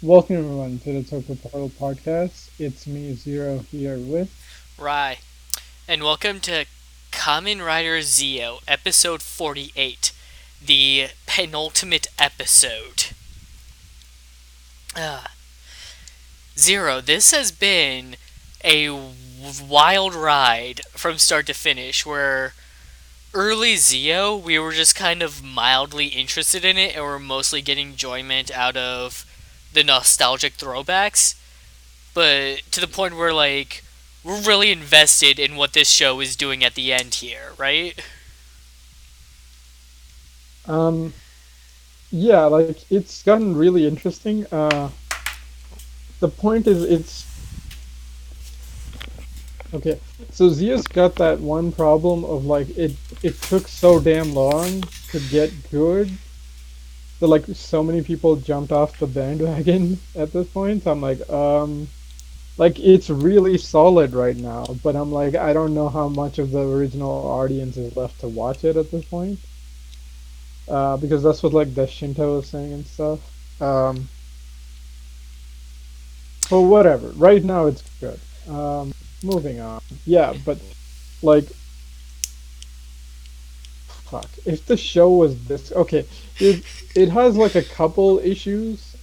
Welcome everyone to the Toku Portal podcast. It's me, Zero, here with. Right. And welcome to Kamen Rider Zi-O, episode 48, the penultimate episode. Uh, Zero, this has been a wild ride from start to finish where early Zi-O, we were just kind of mildly interested in it and we're mostly getting enjoyment out of the nostalgic throwbacks. But to the point where, like, we're really invested in what this show is doing at the end here, right? Um, yeah, like it's gotten really interesting. The point is, it's okay. So Zia's got that one problem of like it took so damn long to get good that like so many people jumped off the bandwagon at this point. So I'm like it's really solid right now, but I'm like I don't know how much of the original audience is left to watch it at this point. Because that's what like the Shinto was saying and stuff. Um, but whatever. Right now it's good. Moving on. Yeah, but like, fuck. If the show was this okay, it has like a couple issues.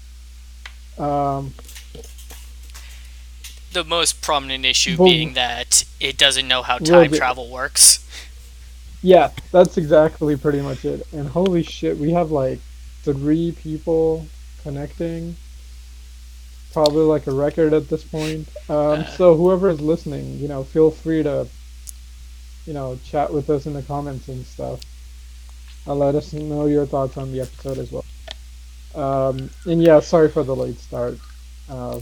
Um, The most prominent issue but being that it doesn't know how we'll time get. travel works. Yeah, that's exactly pretty much it. And holy shit, we have like three people connecting. Probably like a record at this point. Uh, So whoever is listening, feel free to chat with us in the comments and stuff. Let us know your thoughts on the episode as well. And yeah, sorry for the late start.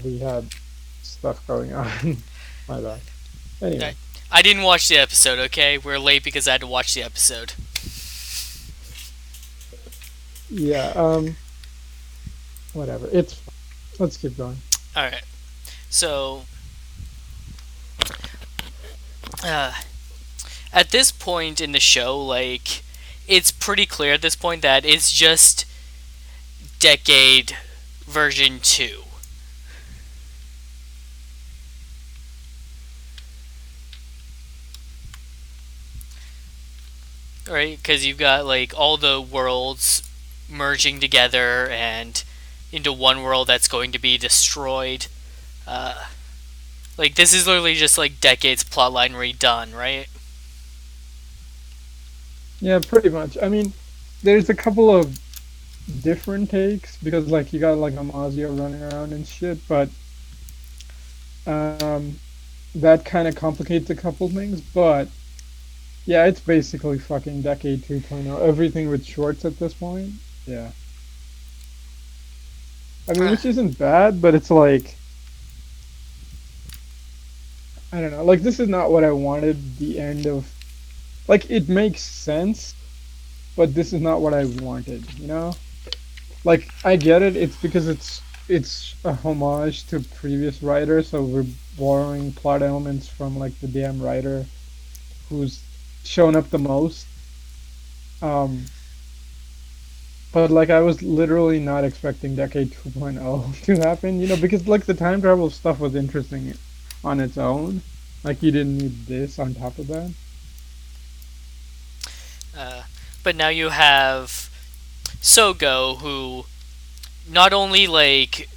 We had stuff going on. My bad. I, Anyway, I didn't watch the episode, okay? We're late because I had to watch the episode. yeah, whatever. It's fine. Let's keep going. Alright. So, uh, at this point in the show, like, it's pretty clear at this point that it's just Decade version 2. Right? Because you've got like all the worlds merging together and into one world that's going to be destroyed. Uh, like this is literally just like decades plotline redone, right? Yeah, pretty much. I mean, there's a couple of different takes because like you got like Amazio running around and shit, but um, that kind of complicates a couple things. But yeah, it's basically fucking Decade 2.0. Everything with shorts at this point. Yeah. I mean, Uh, which isn't bad, but it's like, I don't know. Like, this is not what I wanted the end of. Like, it makes sense, but this is not what I wanted? Like, I get it. It's because it's a homage to previous writers, so we're borrowing plot elements from, like, the damn writer who's shown up the most. Um, But like I was literally not expecting Decade 2.0 to happen, because like the time travel stuff was interesting on its own. Like you didn't need this on top of that. uh, but now you have Sogo, who not only like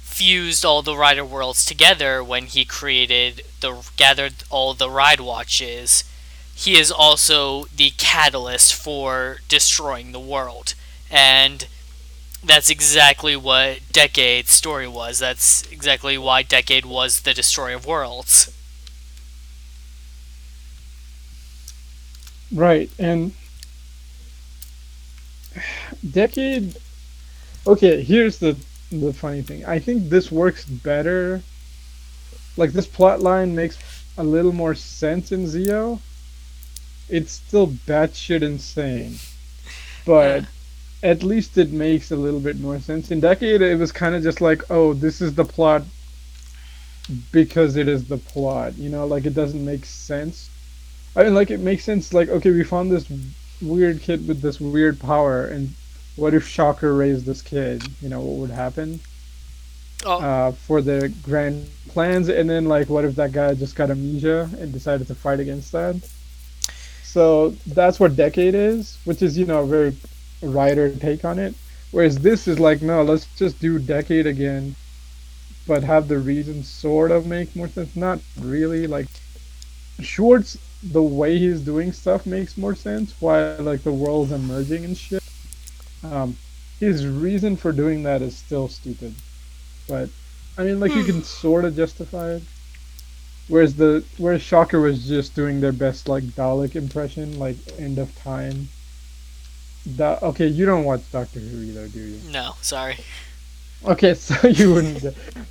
fused all the rider worlds together when he created the gathered all the ride watches, he is also the catalyst for destroying the world. And that's exactly what Decade's story was. That's exactly why Decade was the destroyer of worlds. Right. And Decade okay, here's the funny thing. I think this works better. Like this plot line makes a little more sense in Zio. It's still batshit insane, Uh, but at least it makes a little bit more sense. In Decade, it was kind of just like, oh, this is the plot because it is the plot. Like it doesn't make sense. I mean, like it makes sense. Like, okay, we found this weird kid with this weird power, and what if Shocker raised this kid? What would happen? Oh, for their grand plans, and then like, what if that guy just got amnesia and decided to fight against that? So that's what Decade is, which is a very writer take on it. Whereas this is like, no, let's just do Decade again, but have the reasons sort of make more sense. Not really. Like Schwartz, the way he's doing stuff makes more sense. Why like the world's emerging and shit. Um, his reason for doing that is still stupid. But I mean, like you can sort of justify it. Whereas Shocker was just doing their best like Dalek impression, like End of Time. That okay? You don't watch Doctor Who either, do you? no, sorry. Okay, so you wouldn't.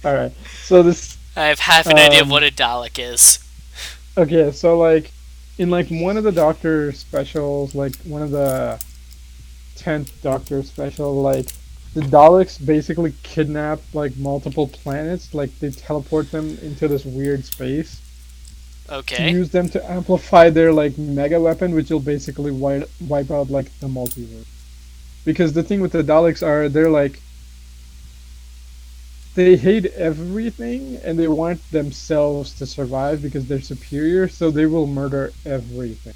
All right. So this. I have half an idea of Um. what a Dalek is. Okay, so like in like one of the Doctor specials, like one of the 10th Doctor special, like the Daleks basically kidnap like multiple planets, like they teleport them into this weird space to Okay. use them to amplify their like mega weapon, which will basically wipe out like the multiverse. Because the thing with the Daleks are they're like they hate everything and they want themselves to survive because they're superior, so they will murder everything.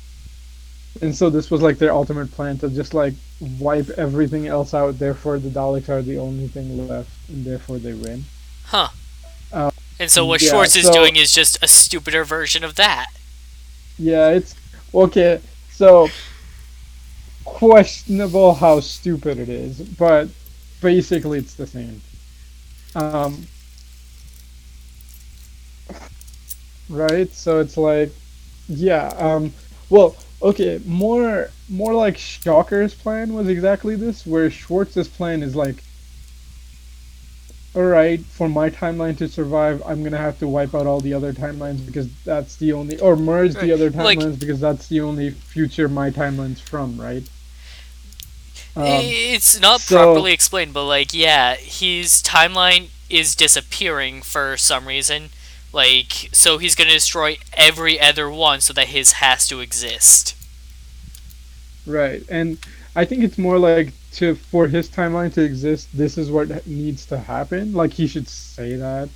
And so this was like their ultimate plan to just like wipe everything else out. Therefore, the Daleks are the only thing left, and therefore they win. Huh. Uh, And so what yeah. Schwartz is So doing is just a stupider version of that. yeah, it's okay. So questionable how stupid it is, but basically it's the same. Um, right? So it's like yeah. Well, okay. More like Shocker's plan was exactly this, where Schwartz's plan is like all right, for my timeline to survive, I'm gonna have to wipe out all the other timelines because that's the only, or merge Right. the other Like, timelines because that's the only future my timeline's from, right? Um, it's not so properly explained, but like, yeah, his timeline is disappearing for some reason. Like, so he's gonna destroy every other one so that his has to exist. right, and I think it's more like to for his timeline to exist, this is what needs to happen. Like he should say that,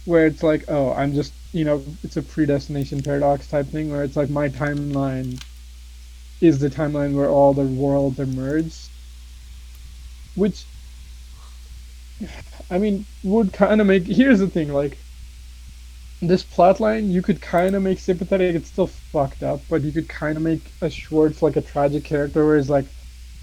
where it's like, oh, I'm just, it's a predestination paradox type thing, where it's like my timeline is the timeline where all the worlds are merged, which I mean, would kind of make. Here's the thing, like this plotline, you could kind of make sympathetic. It's still fucked up, but you could kind of make a Schwartz like a tragic character, where it's like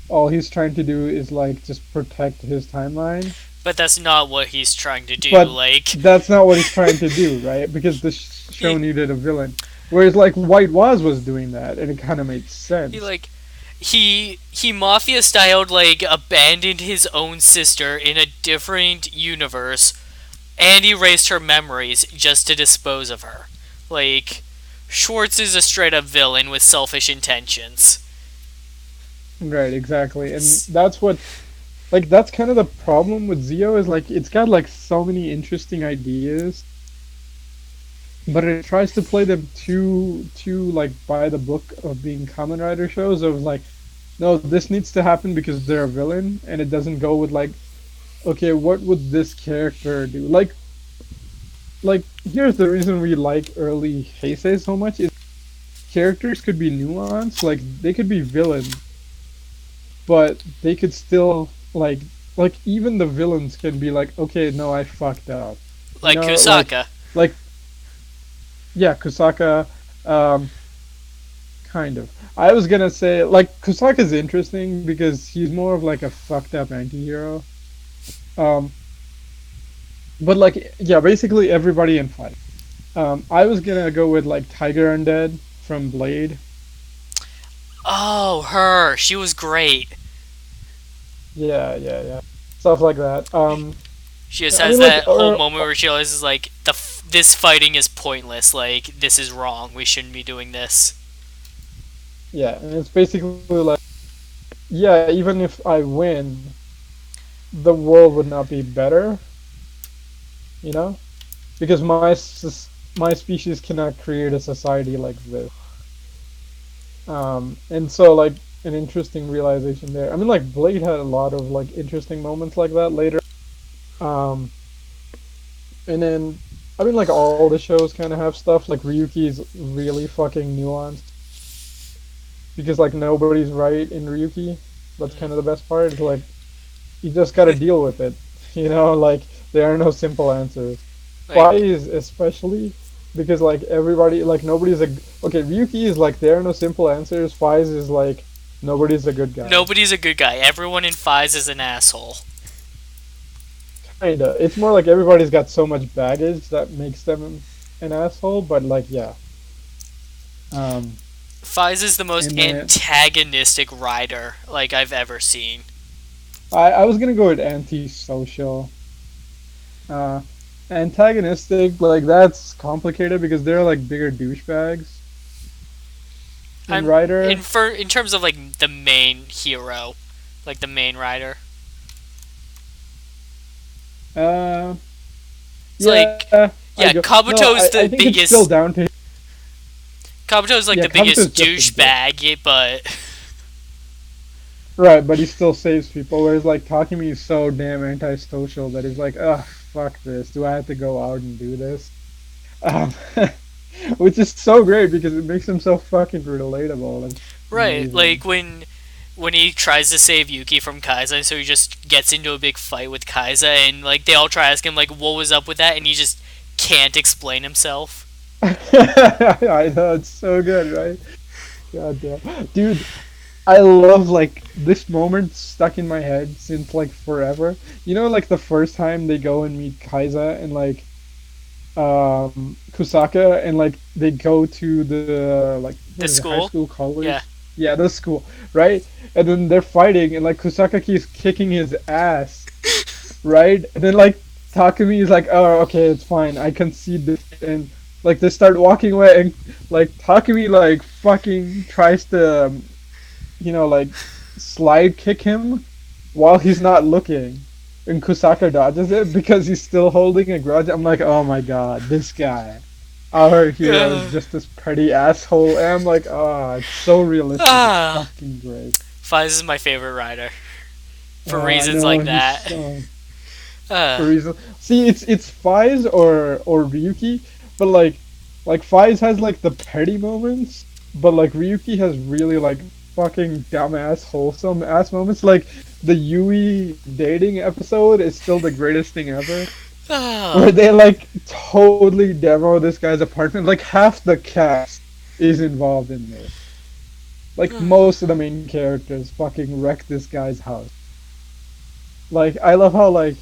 all he's trying to do is like just protect his timeline. But that's not what he's trying to do. But Like, that's not what he's trying to do, right? Because the show he, needed a villain. Whereas like White Waz was doing that, and it kind of made he sense. like, he mafia styled like abandoned his own sister in a different universe and erased her memories just to dispose of her. Like, Schwartz is a straight up villain with selfish intentions. Right, exactly, and that's what like that's kind of the problem with Zio is like it's got like so many interesting ideas, but it tries to play them too like by the book of being Kamen Rider shows of like no, this needs to happen because they're a villain, and it doesn't go with like okay, what would this character do? Like here's the reason we like early Heisei so much is characters could be nuanced, like they could be villains, but they could still like even the villains can be like okay, no, I fucked up, Like like Kusaka. like yeah, Kusaka, um, kind of. I was gonna say like Kusaka's interesting because he's more of like a fucked up anti-hero. Um, but like yeah, basically everybody in fight. I was gonna go with like Tiger Undead from Blade. Oh, her. She was great. Yeah, yeah, yeah, stuff like that. She just I has mean like that whole moment where she realizes like this fighting is pointless. Like, this is wrong. We shouldn't be doing this. yeah, and it's basically like yeah, even if I win, the world would not be better, you know, because my species cannot create a society like this. And so like an interesting realization there. I mean, like Blade had a lot of like interesting moments like that later. Um, and then I mean like all the shows kind of have stuff like Ryuki is really fucking nuanced because like nobody's right in Ryuki. That's kind of the best part. It's like you just gotta deal with it. You know, like there are no simple answers. Why Like is especially because like everybody like nobody's a okay. Ryuki is like there are no simple answers. Fies is like nobody's a good guy. nobody's a good guy. Everyone in Fies is an asshole. Kinda. It's more like everybody's got so much baggage that makes them an asshole. But like yeah. Um. Fies is the most And then antagonistic rider like I've ever seen. I was gonna go with antisocial. Uh, Antagonistic like that's complicated because they're like bigger douchebags in I'm Rider. in terms of like the main hero, like the main rider. Uh. It's like Yeah. I yeah, go. No, Kabuto's I the think it's still biggest. down to Kabuto's like yeah. the Kabuto's biggest just as good. douchebag, but Right, but he still saves people. Whereas like Takumi is so damn antisocial that he's like, ugh, fuck this. Do I have to go out and do this? Um, which is so great because it makes him so fucking relatable. It's right, amazing. like when he tries to save Yuki from Kaiza, so he just gets into a big fight with Kaiza, and like they all try to ask him like what was up with that, and he just can't explain himself. I know it's so good, right? God damn, dude. I love like this moment stuck in my head since like forever. You know, like the first time they go and meet Kaiza and like Kusaka and like they go to the like The what is it, high school, school yeah, college? Yeah, the school, right? And then they're fighting and like Kusaka keeps kicking his ass, right? And then like Takumi is like, oh, okay, it's fine. I concede this, and like they start walking away, and like Takumi like fucking tries to, like slide kick him while he's not looking, and Kusaka dodges it because he's still holding a grudge. I'm like, oh my god, this guy, our hero is yeah. just this petty asshole, and I'm like, oh, it's so realistic. It's Ah, fucking great. Fies is my favorite rider for I reasons know like he's that. so Uh, for reason. See, it's Faiz or Ryuki, but like Faiz has like the petty moments, but like Ryuki has really like fucking dumbass wholesome ass moments. Like the Yui dating episode is still the greatest thing ever, where ah, they like totally demo this guy's apartment. Like half the cast is involved in this. Like most of the main characters fucking wreck this guy's house. Like I love how like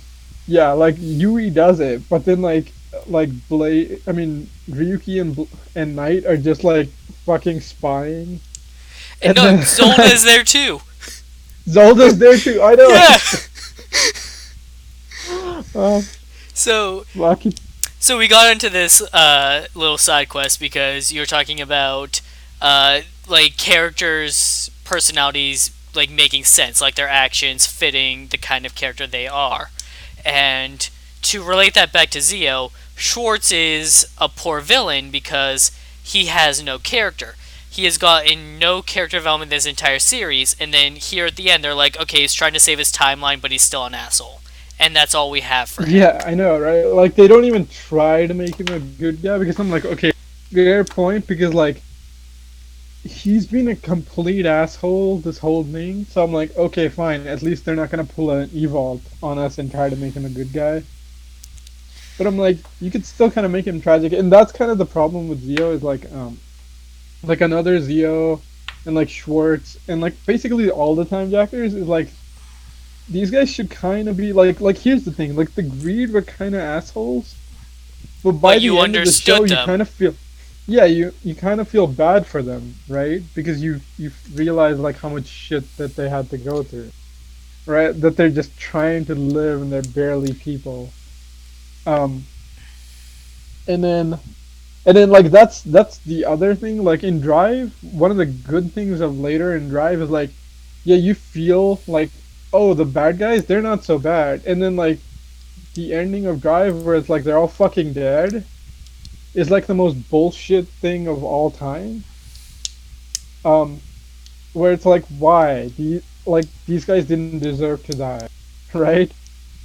yeah, like Yui does it, but then like Blade, I mean Ryuki and Knight are just like fucking spying, and and no, then Zolda is there too. Zelda's there too. I know. Yeah. uh, So Lucky. so we got into this little side quest because you're talking about like characters' personalities like making sense, like their actions fitting the kind of character they are. And to relate that back to Zi-O, Schwartz is a poor villain because he has no character. He has gotten no character development this entire series, and then here at the end, they're like, okay, he's trying to save his timeline, but he's still an asshole. And that's all we have for him. Yeah, I know, right? Like they don't even try to make him a good guy because I'm like, okay, fair point because like he's been a complete asshole this whole thing. So I'm like, okay, fine. At least they're not gonna pull an Evolve on us and try to make him a good guy. But I'm like, you could still kind of make him tragic, and that's kind of the problem with Zi-O is like another Zi-O and like Schwartz and like basically all the time jackers is like these guys should kind of be like here's the thing like the Greed were kind of assholes, but by But you the end of the show understood you them. kind of feel yeah you kind of feel bad for them, right? Because you realize like how much shit that they had to go through, right? That they're just trying to live and they're barely people. Um, and then like that's the other thing. Like in Drive, one of the good things of later in Drive is like, yeah, you feel like, oh, the bad guys, they're not so bad. And then like the ending of Drive where it's like they're all fucking dead is like the most bullshit thing of all time. Um, where it's like, why? These guys didn't deserve to die, right?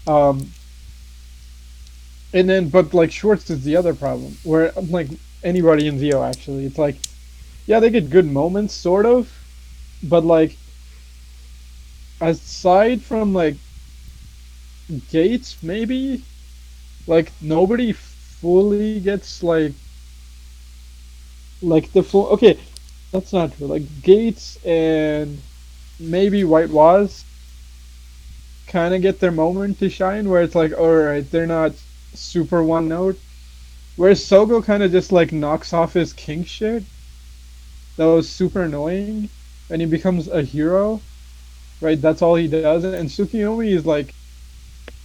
Um, And then, but like Schwartz is the other problem, where like anybody in Zi-O actually, it's like, yeah, they get good moments, sort of, but like aside from like Gates, maybe like nobody fully gets like the full. Okay, that's not true. Like Gates and maybe White Waz kind of get their moment to shine, where it's like, all right, they're not super one note. Whereas Sogo kind of just like knocks off his king shit that was super annoying, and he becomes a hero. Right, that's all he does. And Tsukiyomi is like,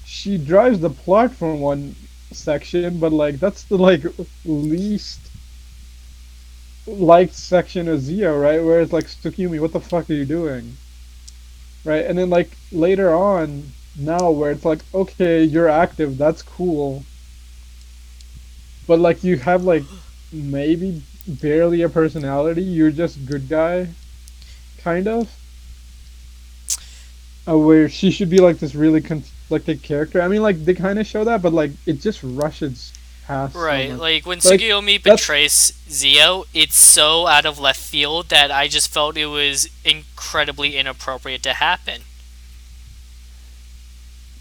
she drives the plot from one section, but like that's the like least liked section of Zi-O, right? Where it's like, Tsukiyomi, what the fuck are you doing? Right, and then like later on, now where it's like, okay, you're active, that's cool, but like you have like maybe barely a personality. You're just good guy, kind of. Where she should be like this really conflicted character. I mean, like they kind of show that, but like it just rushes past so Right, much. like when Like Tsukiyomi that's betrays Zi-O, it's so out of left field that I just felt it was incredibly inappropriate to happen.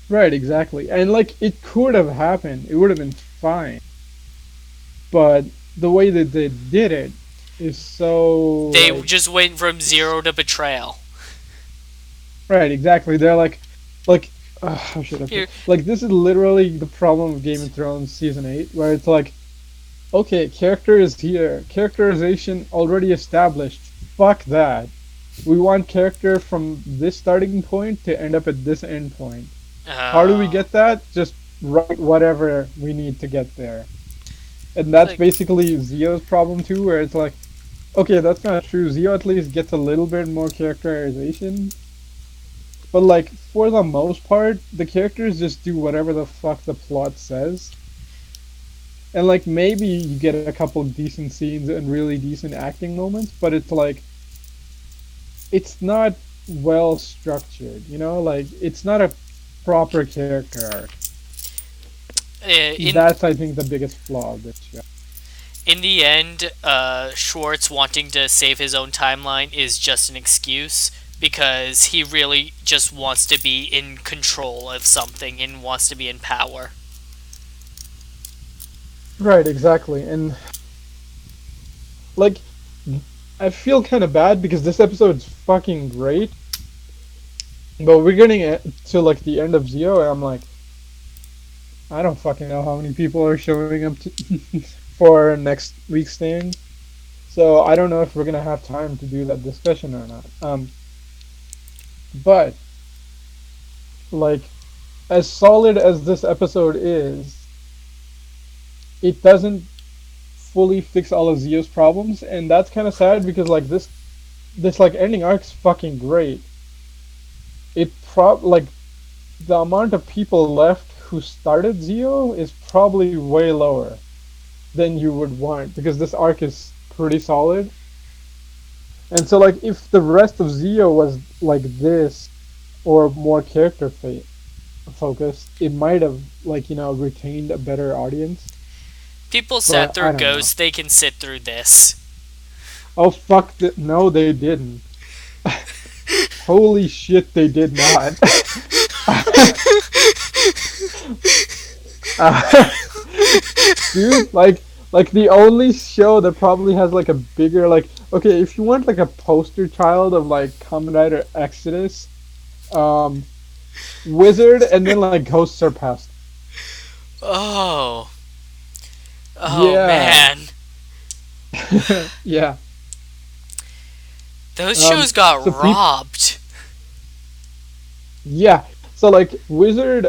right, exactly. And like it could have happened. It would have been fine. But the way that they did it is so They like just went from zero to betrayal. right, exactly. They're like how should I put? Here, Like this is literally the problem of Game of Thrones season 8, where it's like, okay, character is here, characterization already established. Fuck that. We want character from this starting point to end up at this end point. How do we uh, get that? Just write whatever we need to get there. And that's like, basically Zio's problem too, where it's like, okay, that's not true. Zio at least gets a little bit more characterization, but like for the most part, the characters just do whatever the fuck the plot says. And like maybe you get a couple decent scenes and really decent acting moments, but it's like it's not well structured, you know? Like it's not a proper character arc. in That's I think the biggest flaw of this show. in the end, Schwartz wanting to save his own timeline is just an excuse because he really just wants to be in control of something and wants to be in power. Right, exactly. And like I feel kind of bad because this episode's fucking great, but we're getting to like the end of Zio, and I'm like, I don't fucking know how many people are showing up for next week's thing. So I don't know if we're gonna have time to do that discussion or not. But like, as solid as this episode is, it doesn't fully fix all of Zio's problems, and that's kind of sad because like this like ending arc's fucking great. It like the amount of people left who started Zio is probably way lower than you would want because this arc is pretty solid. And so like if the rest of Zio was like this or more focused, it might have like retained a better audience. People sat But through I don't know. Ghost, they can sit through this. Oh fuck! No, they didn't. Holy shit, they did not. uh, dude, like the only show that probably has like a bigger like okay, if you want like a poster child of like Kamen Rider Exodus, um, Wizard, and then like Ghost surpassed. Oh. Oh Yeah, man. yeah. Those shows got So people, robbed. yeah. So like Wizard,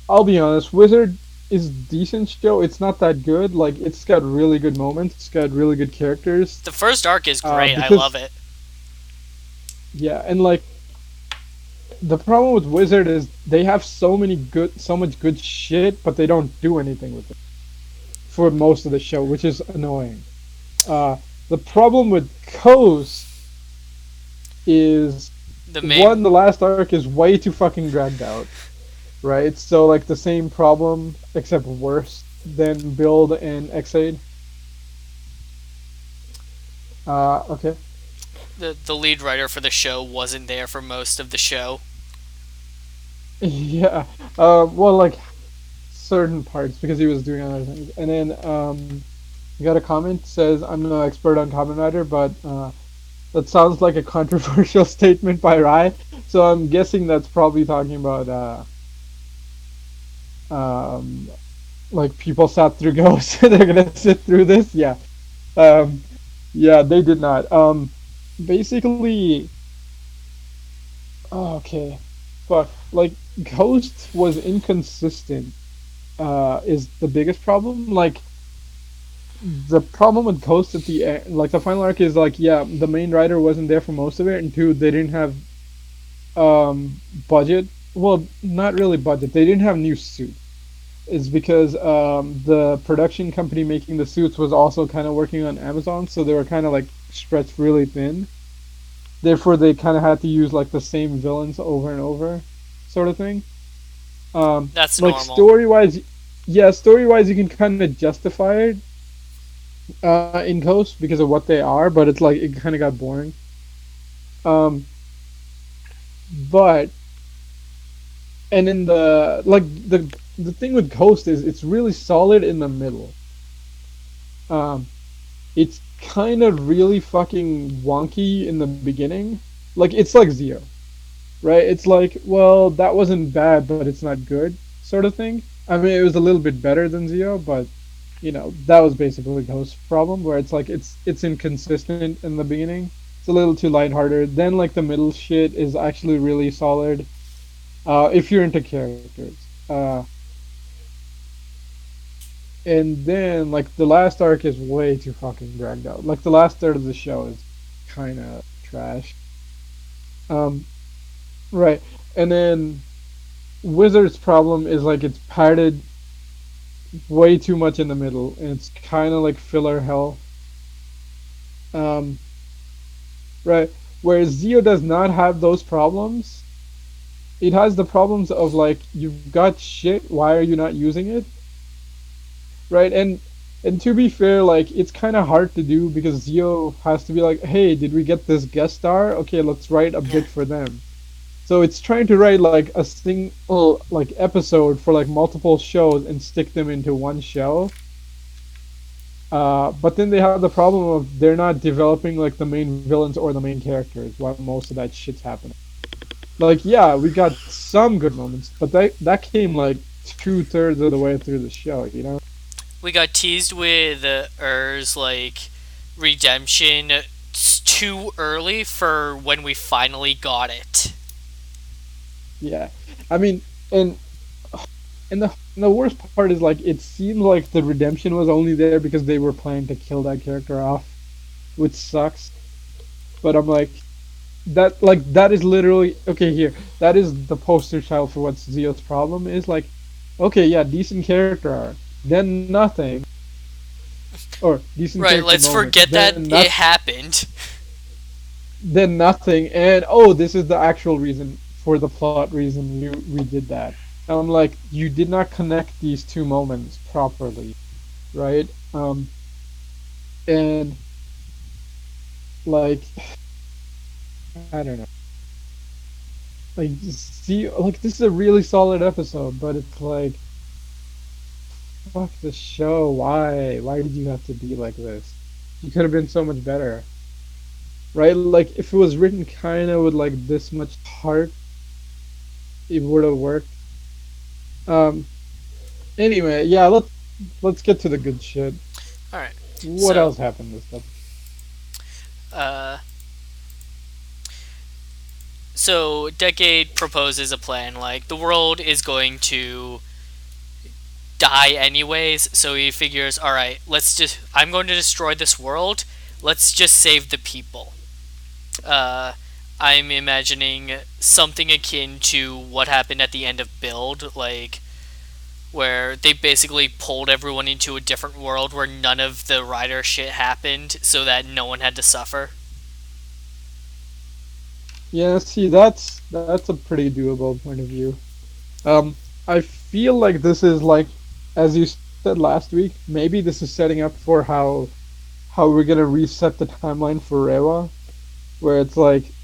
I'll be honest, Wizard is decent show. It's not that good. Like it's got really good moments. It's got really good characters. The first arc is great, I love Because it. yeah, and like the problem with Wizard is they have so much good shit, but they don't do anything with it for most of the show, which is annoying. Uh, the problem with Coast is The main one, the last arc is way too fucking dragged out. right? So like the same problem except worse than Build and Xaid. Okay. The lead writer for the show wasn't there for most of the show. Yeah. Well, like certain parts because he was doing other things. And then you got a comment says I'm no expert on Kamen Rider, but that sounds like a controversial statement by Rai. So I'm guessing that's probably talking about um like people sat through Ghost. They're gonna sit through this. Yeah. Um, yeah, they did not. Basically, oh, okay, fuck. Like Ghost was inconsistent. Is the biggest problem. Like the problem with Ghost at the end, like the final arc is like, yeah, the main writer wasn't there for most of it, and two, they didn't have budget. Well, not really budget. They didn't have new suits. Is because the production company making the suits was also kind of working on Amazon, so they were kind of like stretched really thin. Therefore, they kind of had to use like the same villains over and over, sort of thing. That's Like normal. story wise, yeah, story wise, you can kind of justify it in Ghost because of what they are, but it's like it kind of got boring. Um, but and in the thing with Ghost is it's really solid in the middle. Um, it's kind of really fucking wonky in the beginning. Like it's like Zio, right? It's like, well, that wasn't bad, but it's not good, sort of thing. I mean, it was a little bit better than Zio, but that was basically Ghost's problem, where it's like it's inconsistent in the beginning. It's a little too lighthearted. Then like the middle shit is actually really solid. If you're into characters. And then like the last arc is way too fucking dragged out. Like the last third of the show is kind of trash. Um, right. And then Wizard's problem is like it's padded way too much in the middle, and it's kind of like filler hell. Um, right. Whereas Zio does not have those problems. It has the problems of like you've got shit. Why are you not using it? Right. And to be fair, like it's kind of hard to do because Zio has to be like, hey, did we get this guest star? Okay, let's write a Yeah. bit for them. So it's trying to write like a single like episode for like multiple shows and stick them into one show. But then they have the problem of they're not developing like the main villains or the main characters while most of that shit's happening. Like yeah, we got some good moments, but that came like 2/3 of the way through the show. We got teased with Ur's like redemption too early for when we finally got it. Yeah, I mean, and and the worst part is like it seems like the redemption was only there because they were planning to kill that character off, which sucks. But I'm like that is literally okay here. That is the poster child for what Zio's problem is. Like, okay, yeah, decent character arc, then nothing, or decent Right, character let's moment, forget that it happened. then nothing, and oh, this is the actual reason for the plot reason we did that. And I'm like, you did not connect these two moments properly, right? And like, I don't know. Like, see, like this is a really solid episode, but it's like, fuck the show. Why? Why did you have to be like this? You could have been so much better, right? Like, if it was written kind of with like this much heart, it would have worked. Um. Anyway, yeah. Let's get to the good shit. All right. What So, else happened this stuff? uh so Decade proposes a plan like the world is going to die anyways, so he figures, all right, let's just I'm going to destroy this world. Let's just save the people. Uh I'm imagining something akin to what happened at the end of Build, like where they basically pulled everyone into a different world where none of the rider shit happened so that no one had to suffer. Yeah. See, that's a pretty doable point of view. I feel like this is like, as you said last week, maybe this is setting up for how we're gonna reset the timeline for Rewa, where it's like,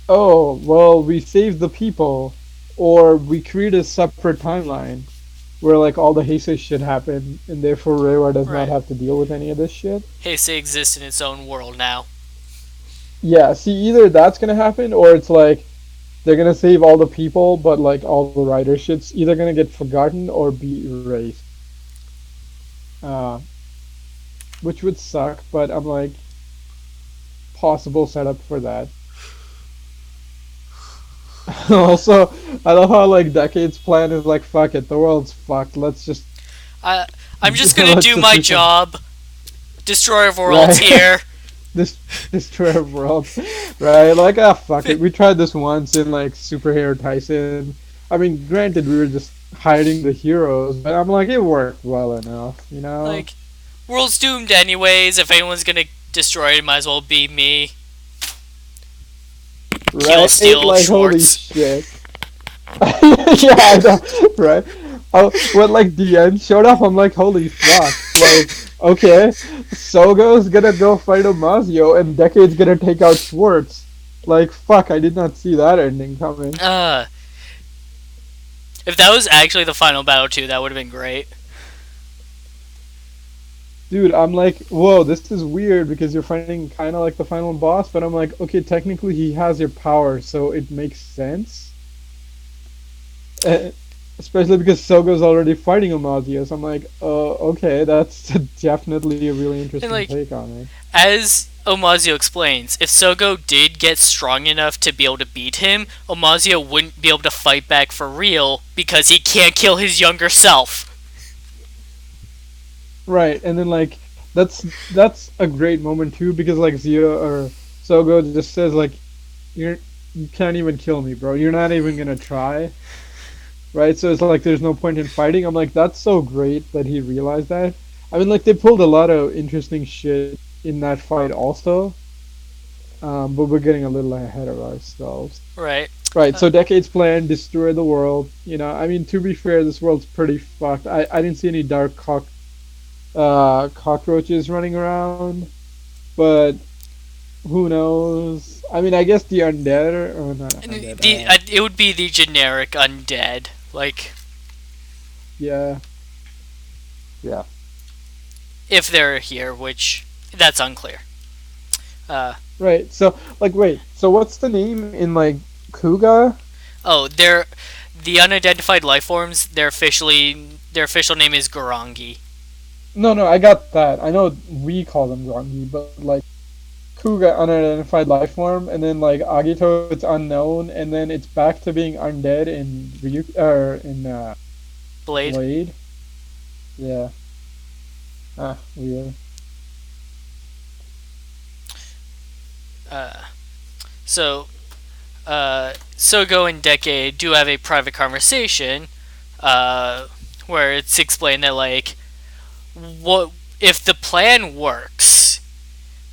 oh, well, we saved the people, or we create a separate timeline where like all the Heisei shit happened, and therefore Rewa does not Right. have to deal with any of this shit. Heisei exists in its own world now. Yeah, see, either that's gonna happen, or it's like they're gonna save all the people, but like all the rider shit's either gonna get forgotten or be erased. Uh, which would suck, but I'm like, possible setup for that. Also, I love how like Decade's plan is like, fuck it, the world's fucked. Let's just I I'm just gonna let's do just my reset. job. Destroyer of worlds Right. here. This destroy our world, right? Like, ah, fuck it. We tried this once in like Superhero Tyson. I mean, granted, we were just hiding the heroes, but I'm like, it worked well enough, you know? Like, world's doomed anyways. If anyone's gonna destroy it, it might as well be me. Kill, Right? steal, Like, holy Schwartz. shit. Yeah, I know, right? Oh, when like the end showed up, I'm like, holy fuck! Like, okay, Sogo's gonna go fight Amazio, and Decade's gonna take out Schwartz. Like, fuck! I did not see that ending coming, Uh, if that was actually the final battle too, that would have been great. dude. I'm like, whoa, this is weird because you're fighting kind of like the final boss, but I'm like, okay, technically he has your power, so it makes sense. Uh, Especially because Sogo's already fighting Amazio, so I'm like, okay, that's definitely a really And interesting like, take on it. as Omazio explains, if Sogo did get strong enough to be able to beat him, Omazio wouldn't be able to fight back for real because he can't kill his younger self. Right, and then like that's a great moment too because like Zio or Sogo just says like you can't even kill me, bro. You're not even gonna try, right? So it's like there's no point in fighting. I'm like that's so great that he realized that. I mean like they pulled a lot of interesting shit in that fight also, but we're getting a little ahead of ourselves. Right. Right, Uh, so Decade's plan destroy the world. You know, I mean to be fair, this world's pretty fucked. I didn't see any cockroaches running around, but who knows? I mean, I guess the undead, or not undead. it would be the generic undead, like Yeah, yeah. if they're here, which that's unclear. Uh, Right. So, like, wait. So, what's the name in like Kuga? oh, they're the unidentified life forms. Their official name is Garangi. No, no, I got that. I know we call them Grongi, but like Kuga, unidentified life form, and then like Agito, it's unknown, and then it's back to being undead in or in Blade. Blade. Yeah. Ah, weird. Uh, so Sogo and Decade do have a private conversation, where it's explained that like what if the plan works,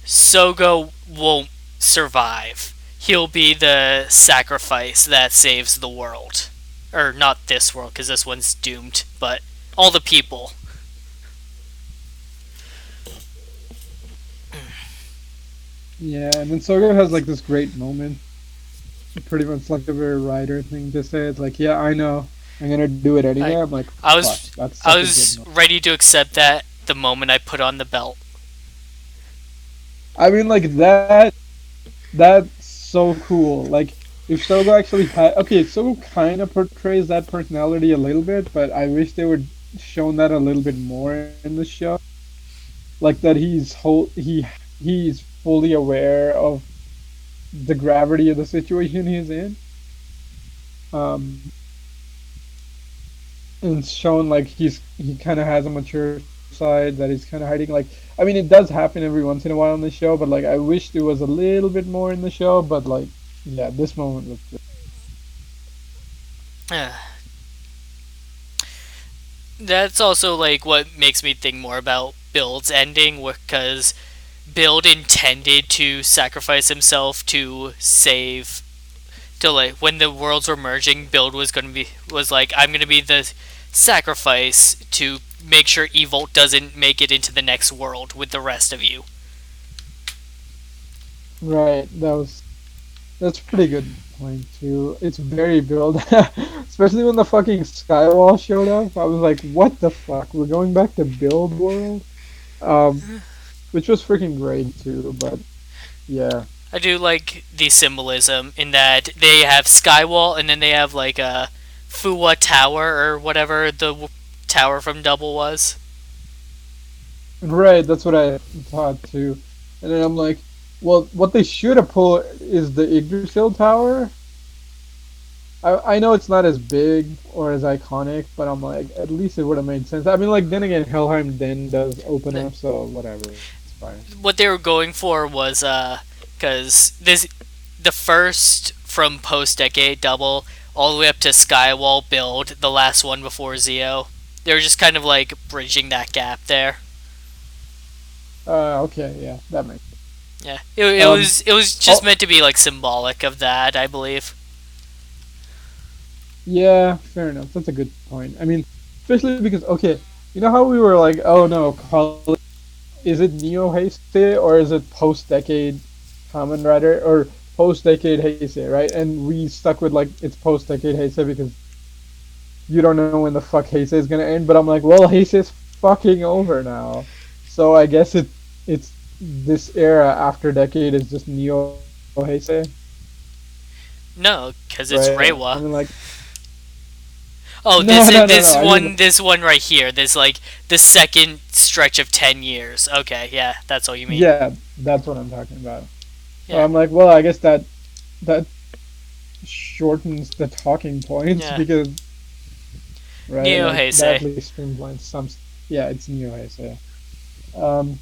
Sogo won't survive. He'll be the sacrifice that saves the world, or not this world because this one's doomed, but all the people. Yeah, and then Sogo has like this great moment, pretty much like a very writer thing to say. It's like, yeah, I know, I'm gonna do it anyway. I I'm like, I fuck, was that's I such a good was moment. ready to accept that the moment I put on the belt. I mean, like that's so cool. Like, if Sogo actually had, okay, Sogo kind of portrays that personality a little bit, but I wish they would shown that a little bit more in the show. Like that he's fully aware of the gravity of the situation he's in. Um, and shown like he kind of has a mature side that he's kind of hiding. Like, I mean, it does happen every once in a while in the show, but like I wish there was a little bit more in the show. But like, yeah, this moment was just That's also like what makes me think more about Build's ending, because Build intended to sacrifice himself to save to like when the worlds were merging. Build was like, I'm gonna be the sacrifice to make sure evil doesn't make it into the next world with the rest of you. Right. That's a pretty good point too. It's very build, especially when the fucking Skywall showed up. I was like, what the fuck? We're going back to build world, um, which was freaking great too. But yeah, I do like the symbolism in that they have Skywall and then they have like a Fuwa Tower or whatever the tower from Double was. right. That's what I thought too. And then I'm like, well, what they should have pulled is the Yggdrasil Tower. I know it's not as big or as iconic, but I'm like, at least it would have made sense. I mean, like, then again, Helheim Den does open up, so whatever, it's fine. What they were going for was because this the first from post decade Double all the way up to Skywall build, the last one before Zi-O. They were just kind of like bridging that gap there. Okay, yeah, that makes Yeah, it um, was just oh, meant to be like symbolic of that, I believe. yeah, fair enough. That's a good point. I mean, especially because, okay, you know how we were like, oh no, is it Neo Heisei or is it post-decade Kamen Rider or post-decade Heisei, right? And we stuck with like it's post-decade Heisei because you don't know when the fuck Heisei is gonna end. But I'm like, well, Heisei's fucking over now, so I guess it's this era after decade is just Neo Heisei, No, because it's right? I Reiwa. mean, like, Oh, no, no, no, no. I mean, this one right here. There's like the second stretch of 10 years. Okay, yeah, that's what you mean. yeah, that's what I'm talking about. So Yeah, I'm like, well, I guess that shortens the talking points yeah. because right, Neo like that Heisei. at least streamlines some. Yeah, it's Neo Heisei. Um,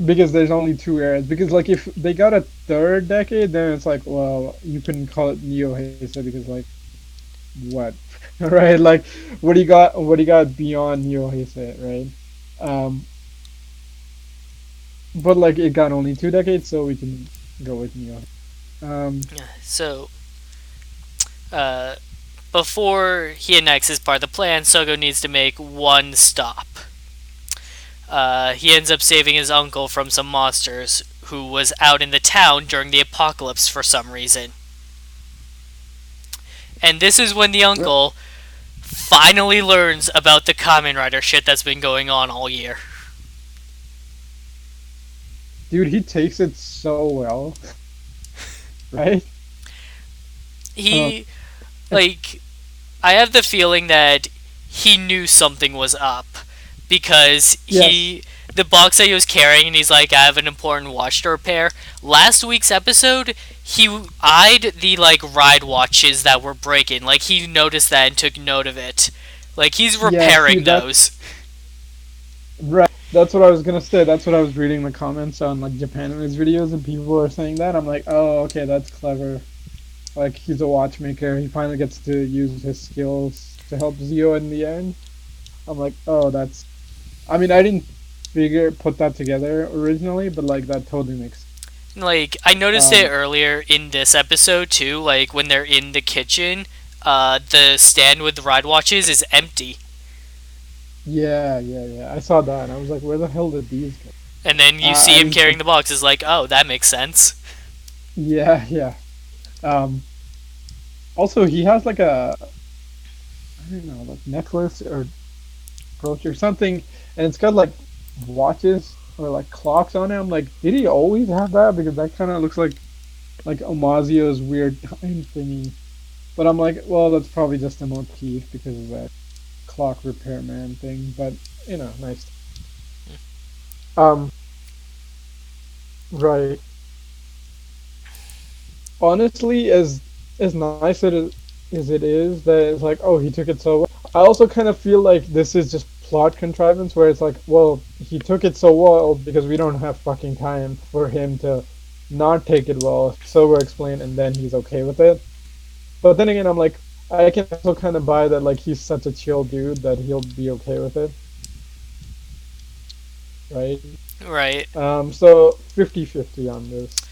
because there's only two eras. Because like if they got a third decade, then it's like, well, you couldn't call it Neo Heisei because like what, right? Like what do you got? What do you got beyond Neo Heisei, right? Um, but like it got only 2 decades, so we can go with Neo. Um, So, uh, before he enacts his part of the plan, Sogo needs to make one stop. He ends up saving his uncle from some monsters who was out in the town during the apocalypse for some reason. And this is when the uncle finally learns about the Kamen Rider shit that's been going on all year. dude, he takes it so well, right? Uh, He, like, I have the feeling that he knew something was up because yes, the box that he was carrying and he's like, I have an important watch to repair. Last week's episode, he eyed the like ride watches that were breaking. Like he noticed that and took note of it. Like he's yeah. See repairing that, those. right? That's what I was gonna say. That's what I was reading the comments on like Japan News videos, and people are saying that. I'm like, oh, okay, that's clever. Like he's a watchmaker. He finally gets to use his skills to help Zio in the end. I'm like, oh, that's. I mean, I didn't put that together originally, but like that totally makes. Like I noticed it Um, earlier in this episode too. Like when they're in the kitchen, the stand with the ride watches is empty. yeah, yeah, yeah. I saw that. And I was like, where the hell did these go? And then you I see him didn't put. carrying the box. It's like, oh, that makes sense. Yeah, yeah. Um, Also, he has like a I don't know, like necklace or brooch or something, and it's got like watches or like clocks on it. I'm like, did he always have that? Because that kind of looks like Omazio's weird time thingy. But I'm like, well, that's probably just a motif because of that clock repairman thing. But nice. Um, right. Honestly, as nice as it is, that it's like, oh, he took it so well. I also kind of feel like this is just plot contrivance where it's like, well, he took it so well because we don't have fucking time for him to not take it well. So we're explained, and then he's okay with it. But then again, I'm like, I can also kind of buy that like he's such a chill dude that he'll be okay with it, right? Right. So 50-50 on this.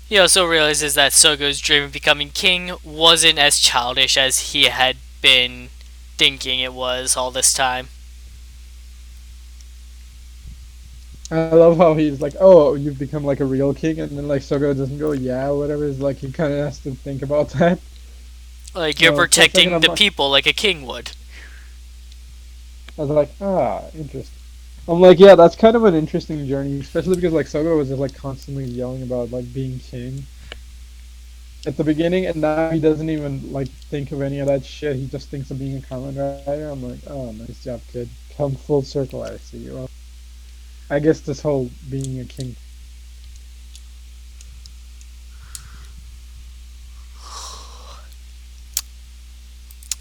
He also realizes that Sogo's dream of becoming king wasn't as childish as he had been thinking it was all this time. I love how he's like, "Oh, you've become like a real king," and then like Sogo doesn't go, "Yeah," whatever. It's like he kind of has to think about that. Like you're So for a second, protecting I'm the like, people like a king would. I was like, ah, interesting. I'm like, yeah, that's kind of an interesting journey, especially because like Sogo was just like constantly yelling about like being king at the beginning, and now he doesn't even like think of any of that shit. He just thinks of being a Kamen Rider. I'm like, oh, nice job, kid. Come full circle, I see. Well, I guess this whole being a king.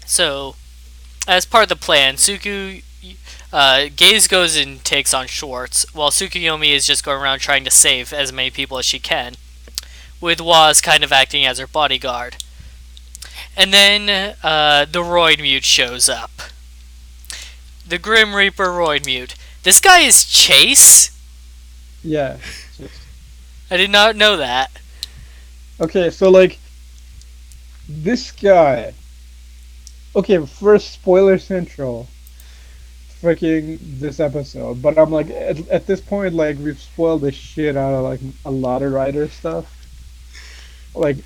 So, as part of the plan, Gaze goes and takes on Schwartz, while Tsukuyomi is just going around trying to save as many people as she can, with Waz kind of acting as her bodyguard. And then the Roid Mute shows up. The Grim Reaper Roid Mute. This guy is Chase? Yeah. Just... I did not know that. Okay, so like this guy. Okay, first spoiler central. Freaking this episode, but I'm like at this point, like we've spoiled the shit out of like a lot of Rider stuff. Like,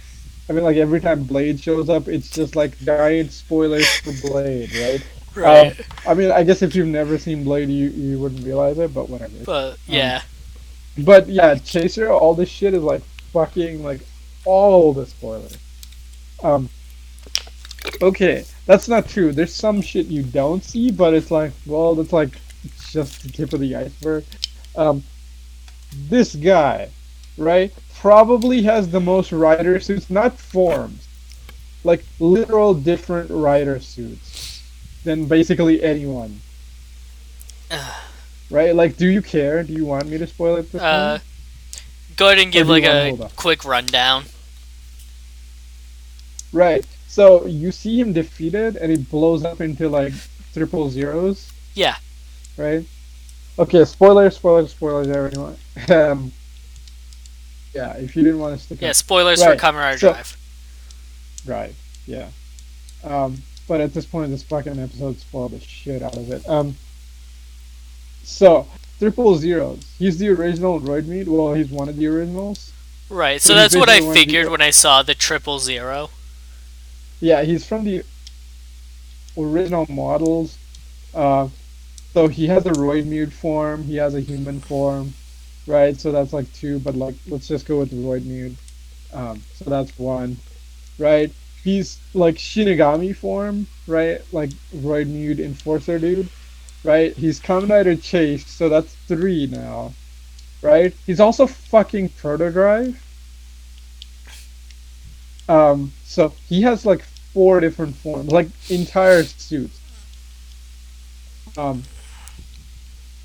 I mean, like every time Blade shows up, it's just like giant spoilers for Blade, right? Right. I mean, I guess if you've never seen Blade, you wouldn't realize it, but whatever. But, Um, yeah. but yeah, Chaser, all this shit is like fucking like all the spoilers. Um, okay, that's not true. There's some shit you don't see, but it's like, well, that's like it's just the tip of the iceberg. Um, this guy, right, probably has the most rider suits, not forms, like literal different rider suits than basically anyone. Right? Like, do you care? Do you want me to spoil it this Uh, time? Go ahead and Or give do you like want to a hold on? quick rundown. Right. So you see him defeated and he blows up into like triple zeros, Yeah. right? Okay, spoilers, spoilers, spoilers, everyone. Um, yeah, if you didn't want to stick Yeah, up. spoilers for Right. Kamen Rider So, Drive. right. Yeah. But at this point, this fucking episode spoiled the shit out of it. So triple zeros. He's the original Roid Meat. Well, he's one of the originals. Right, So so he's that's what I basically one of the. figured when I saw the 000. Yeah, he's from the original models. Uh, so he has a Roid Mute form. He has a human form, right? So that's like two. But like, let's just go with the Roid Mute. So that's one, right? He's like Shinigami form, right? Like Roid Mute Enforcer dude, right? He's Kamen Rider Chase, so that's three now, right? He's also fucking Protodrive. So he has like four different forms, like entire suits. Um,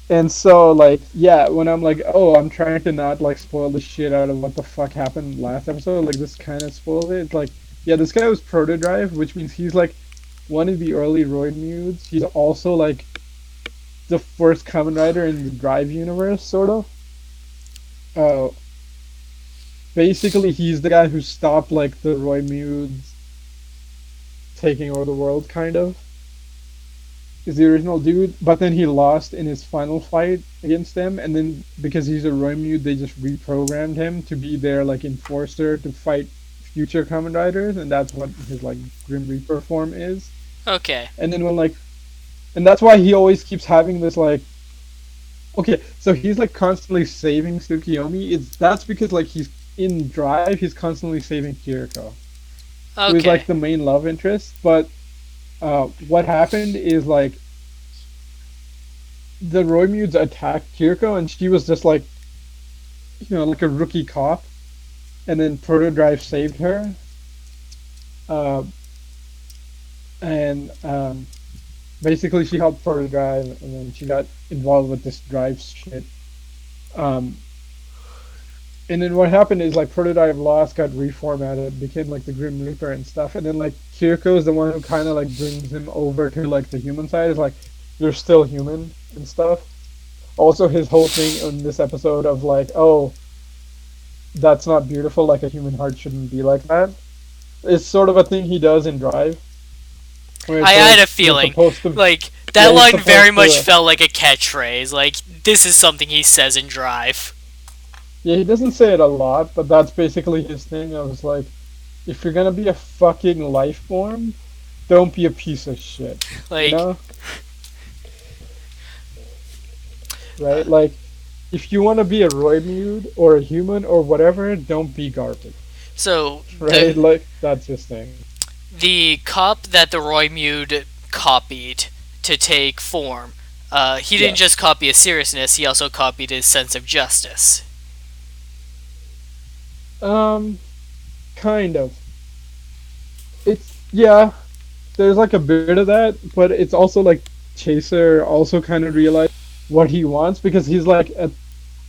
and so like yeah, when I'm like, oh, I'm trying to not like spoil the shit out of what the fuck happened last episode, like this kind of spoils it. It's like, yeah, this guy was Protodrive, which means he's like one of the early Roid Mutes. He's also like the first Kamen Rider in the Drive universe, sort of. Uh, Basically, he's the guy who stopped like the Roid Mutes taking over the world, kind of. Is the original dude, but then he lost in his final fight against them, and then because he's a Roid Mute, they just reprogrammed him to be their like enforcer to fight future Kamen Riders, and that's what his like Grim Reaper form is. Okay. And then when like, and that's why he always keeps having this like, okay, so he's like constantly saving Tsukiyomi. It's that's because like he's in Drive, he's constantly saving Kiriko, who is like Okay. the main love interest. But what happened is like the Roimudes attacked Kiriko, and she was just like, you know, like a rookie cop, and then Protodrive saved her. Uh, and Basically she helped Protodrive, and then she got involved with this Drive shit. Um, and then what happened is like Protodrive lost, got reformatted, became like the Grim Reaper and stuff, and then like Kiriko is the one who kind of like brings him over to like the human side. Is like, you're still human and stuff. Also, his whole thing in this episode of like, oh, that's not beautiful. Like a human heart shouldn't be like that. It's sort of a thing he does in Drive. where I it's had like a you're feeling. supposed to, Like, yeah, that you're line very supposed much to. felt like a catchphrase. Like, this is something he says in Drive. Yeah, he doesn't say it a lot, but that's basically his thing. I was like, if you're gonna be a fucking life form, don't be a piece of shit. You Like, know, uh, right? Like, if you want to be a Roy or a human or whatever, don't be garbage, so right? Like, that's his thing. the cop that the Roy copied to take form, he didn't Yes. just copy his seriousness, he also copied his sense of justice. Um, kind of. It's yeah. There's like a bit of that, but it's also like Chaser also kind of realized what he wants because he's like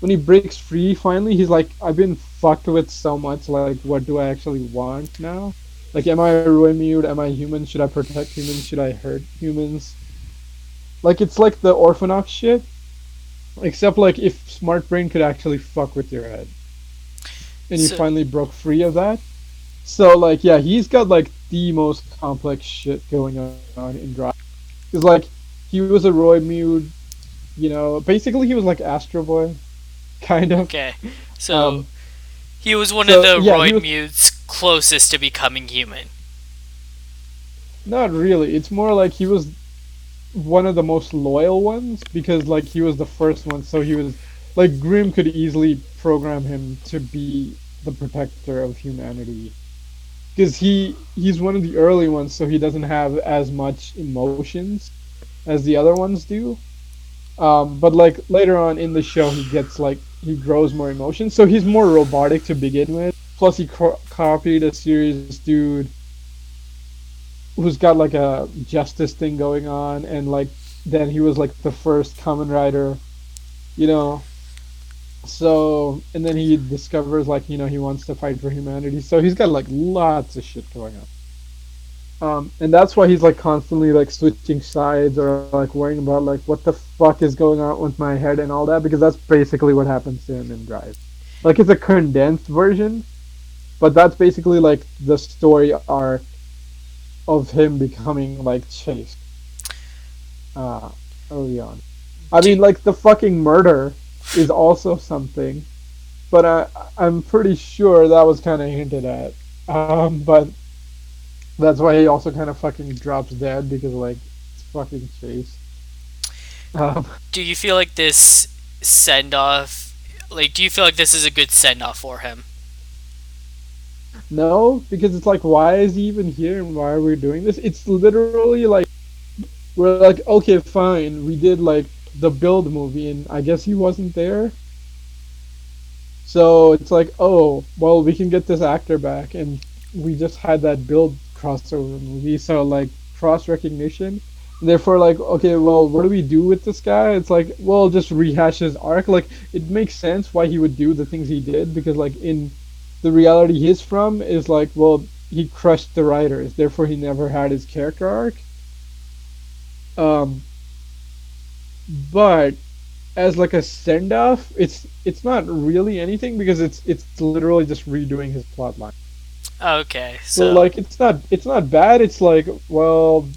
when he breaks free finally, he's like, I've been fucked with so much. Like, what do I actually want now? Like, am I a Roy? Am I human? Should I protect humans? Should I hurt humans? Like, it's like the Orphanox shit, except like if Smart Brain could actually fuck with your head, and he So, finally broke free of that. So like, yeah, he's got like the most complex shit going on in Drive. Cause like he was a Roy Mute, basically he was like Astro Boy, kind of. okay. So, Um, he was one of so the yeah, he Roid was mutes closest to becoming human. not really. It's more like he was one of the most loyal ones because like he was the first one. So he was like Grimm could easily program him to be the protector of humanity because he's one of the early ones, so he doesn't have as much emotions as the other ones do. But like later on in the show, he gets like he grows more emotions, so he's more robotic to begin with. Plus, he copied a serious dude who's got like a justice thing going on, and like then he was like the first Kamen Rider, you know. So and then he discovers like he wants to fight for humanity. So he's got like lots of shit going on. And that's why he's like constantly like switching sides or like worrying about like what the fuck is going on with my head and all that because that's basically what happens to him in Drive. Like it's a condensed version, but that's basically like the story arc of him becoming like Chase uh, early on. I Do, mean, like the fucking murder is also something, but I'm pretty sure that was kind of hinted at. But that's why he also kind of fucking drops dead because like it's fucking Chase. Um, do you feel like this send off? Like, do you feel like this is a good send off for him? no, because it's like, why is he even here and why are we doing this? It's literally like we're like, okay, fine, we did like the Build movie, and I guess he wasn't there. So it's like, oh, well, we can get this actor back, and we just had that Build crossover movie, so like cross recognition. Therefore, like, okay, well, what do we do with this guy? It's like, well, just rehash his arc. Like, it makes sense why he would do the things he did because, like, in the reality he's from is like, well, he crushed the writers, therefore he never had his character arc. Um, but as like a send off, it's not really anything because it's literally just redoing his plot line. Okay, So so like it's not bad. It's like, well,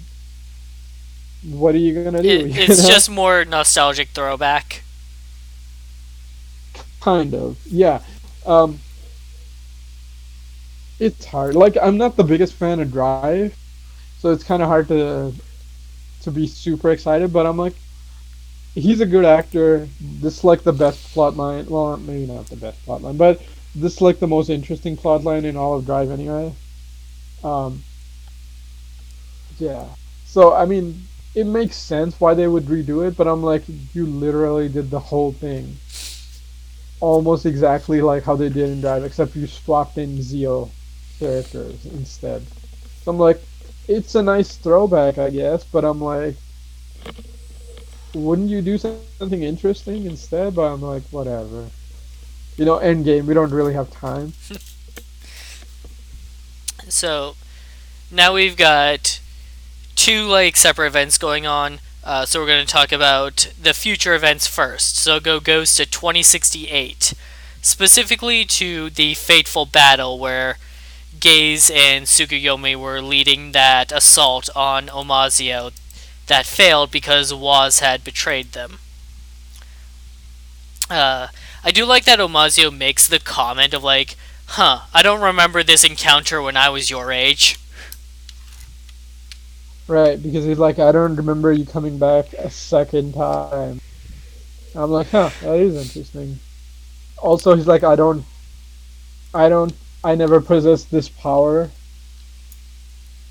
what are you gonna do? You it's know, just more nostalgic throwback. kind of. Yeah. Um, it's hard. Like I'm not the biggest fan of Drive, so it's kind of hard to be super excited. But I'm like, he's a good actor. This is like the best plot line. Well, maybe not the best plot line, but this is like the most interesting plot line in all of Drive anyway. Um, yeah. So I mean, it makes sense why they would redo it, but I'm like, you literally did the whole thing almost exactly like how they did in Drive, except you swapped in Zi-O characters instead. So I'm like, it's a nice throwback, I guess, but I'm like, wouldn't you do something interesting instead? But I'm like, whatever. Endgame, we don't really have time. So now we've got two like separate events going on. So we're going to talk about the future events first. So go goes to 2068, specifically to the fateful battle where Gaze and Tsukuyomi were leading that assault on Omazio that failed because Waz had betrayed them. Uh, I do like that Omazio makes the comment of like, huh, I don't remember this encounter when I was your age. Right, because he's like, I don't remember you coming back a second time. I'm like, huh, that is interesting. Also, he's like, I don't, I never possessed this power.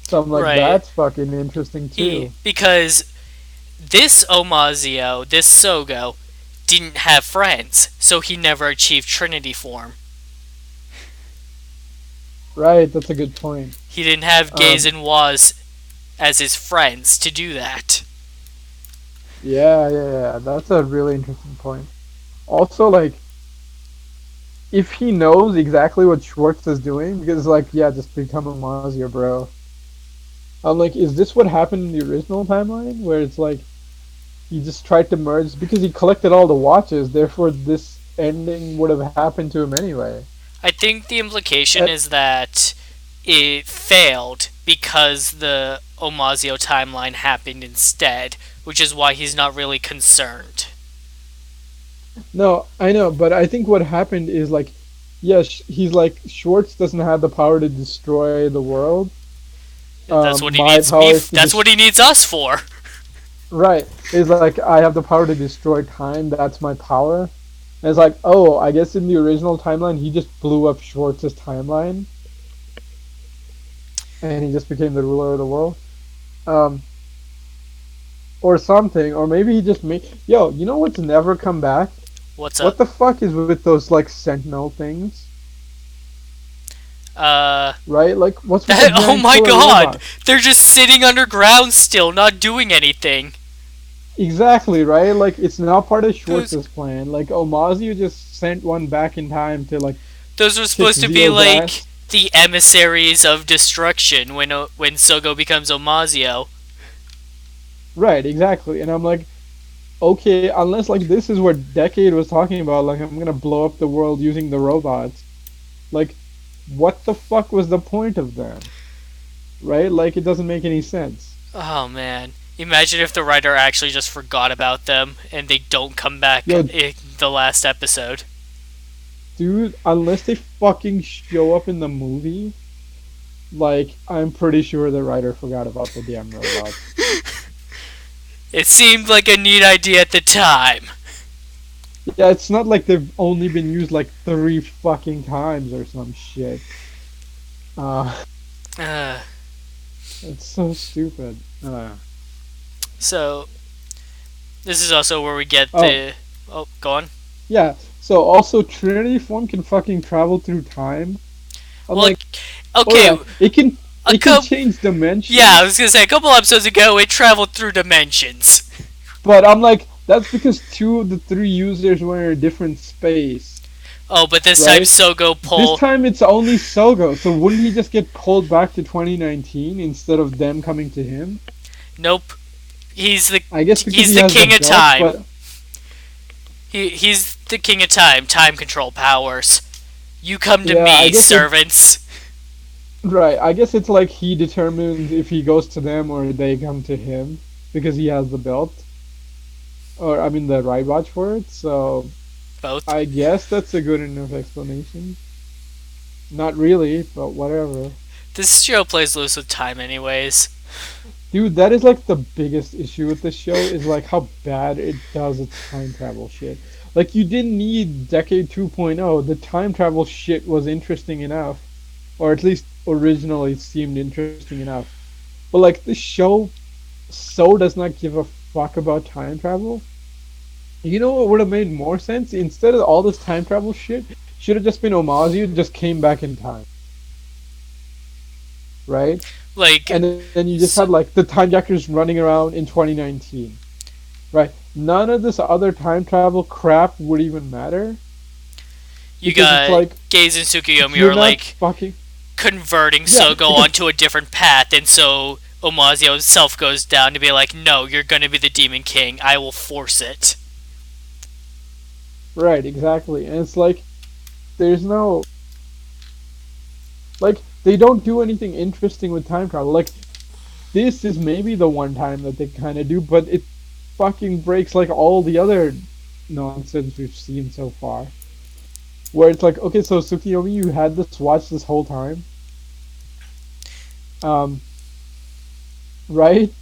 So I'm like, Right. that's fucking interesting too. Because this Omazio, this Sogo, didn't have friends, so he never achieved Trinity form. Right, that's a good point. He didn't have Gaze Um, and Waz as his friends to do that. yeah, that's a really interesting point. Also, like, if he knows exactly what Schwartz is doing, because like, yeah, just become a Mazir, bro. I'm like, is this what happened in the original timeline, where it's like he just tried to merge because he collected all the watches, therefore this ending would have happened to him anyway. I think the implication Uh, is that it failed because the Omazio timeline happened instead, which is why he's not really concerned. no, I know, but I think what happened is like, yes, he's like Schwartz doesn't have the power to destroy the world. That's what he My needs me. power is to That's what he needs us for. right. It's like I have the power to destroy time. That's my power. And it's like, oh, I guess in the original timeline, he just blew up Schwartz's timeline, and he just became the ruler of the world, um, or something. Or maybe he just made. Yo, you know what's never come back? What's up? What the fuck is with those like Sentinel things? Uh, Right? Like, what's with the oh giant my killer god! robot? They're just sitting underground still, not doing anything. Exactly, right? Like, it's not part of Those Schwartz's plan. Like, Omazu just sent one back in time to like those were kick supposed to be Zio's like ass. the emissaries of destruction when Sogo becomes Omazio. Right, exactly. And I'm like, okay, unless like this is what Decade was talking about, like I'm gonna blow up the world using the robots. Like, what the fuck was the point of them? Right? Like, it doesn't make any sense. Oh man. Imagine if the writer actually just forgot about them and they don't come back Yo, in the last episode. dude, unless they fucking show up in the movie, like, I'm pretty sure the writer forgot about the damn robots. It seemed like a neat idea at the time. Yeah, it's not like they've only been used like three fucking times or some shit. Uh, Uh, it's so stupid. so, this is also where we get Oh, the. Oh, go on. yeah. So also Trinity form can fucking travel through time. I'm Well, like, oh okay, yeah, it can a change yeah, I dimensions, was gonna say a couple episodes ago it traveled through dimensions. but I'm like, that's because two of the three users were in a different space, Oh, but this time right? Sogo This pull. time it's only Sogo, so wouldn't he just get pulled back to 2019 instead of them coming to him? Nope. He's the I guess because he's he the has the king of belt, time. but He's the king of time. Time control powers. You come to yeah, I me, guess it's servants. right. I guess it's like he determines if he goes to them or they come to him because he has the belt, or I mean the ride watch for it. So Both. I guess that's a good enough explanation. Not really, but whatever. This show plays loose with time, anyways. Dude, that is like the biggest issue with this show is like how bad it does its time travel shit. Like you didn't need Decade 2.0. The time travel shit was interesting enough, or at least originally seemed interesting enough. But like this show so does not give a fuck about time travel. You know what would have made more sense? Instead of all this time travel shit, should have just been Omazu just came back in time, right? Like, And then you just so, had like the time jackers running around in 2019, right? None of this other time travel crap would even matter you because it's got like Gaze and Tsukuyomi you're are not like fucking converting yeah Sogo because onto a different path, and so Omazio himself goes down to be like, no, you're gonna be the Demon King. I will force it. right exactly, and it's like there's no like they don't do anything interesting with time travel. Like this is maybe the one time that they kind of do, but it fucking breaks like all the other nonsense we've seen so far. Where it's like, okay, so Tsukiyomi, you had this watch this whole time, um, right?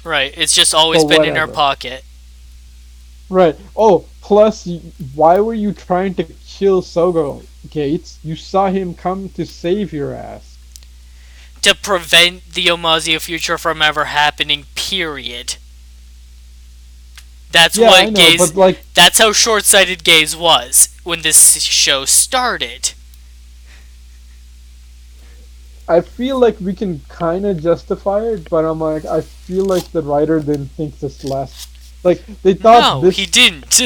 Right. It's just always But been in her whatever. pocket. Right. Oh, plus, why were you trying to kill Sogo, Gates? You saw him come to save your ass. To prevent the Omazio future from ever happening, period. That's Yeah, I what know, Gaze. but like, That's how short sighted Gaze was when this show started. I feel like we can kind of justify it, but I'm like, I feel like the writer didn't think this last. Like, No, he didn't.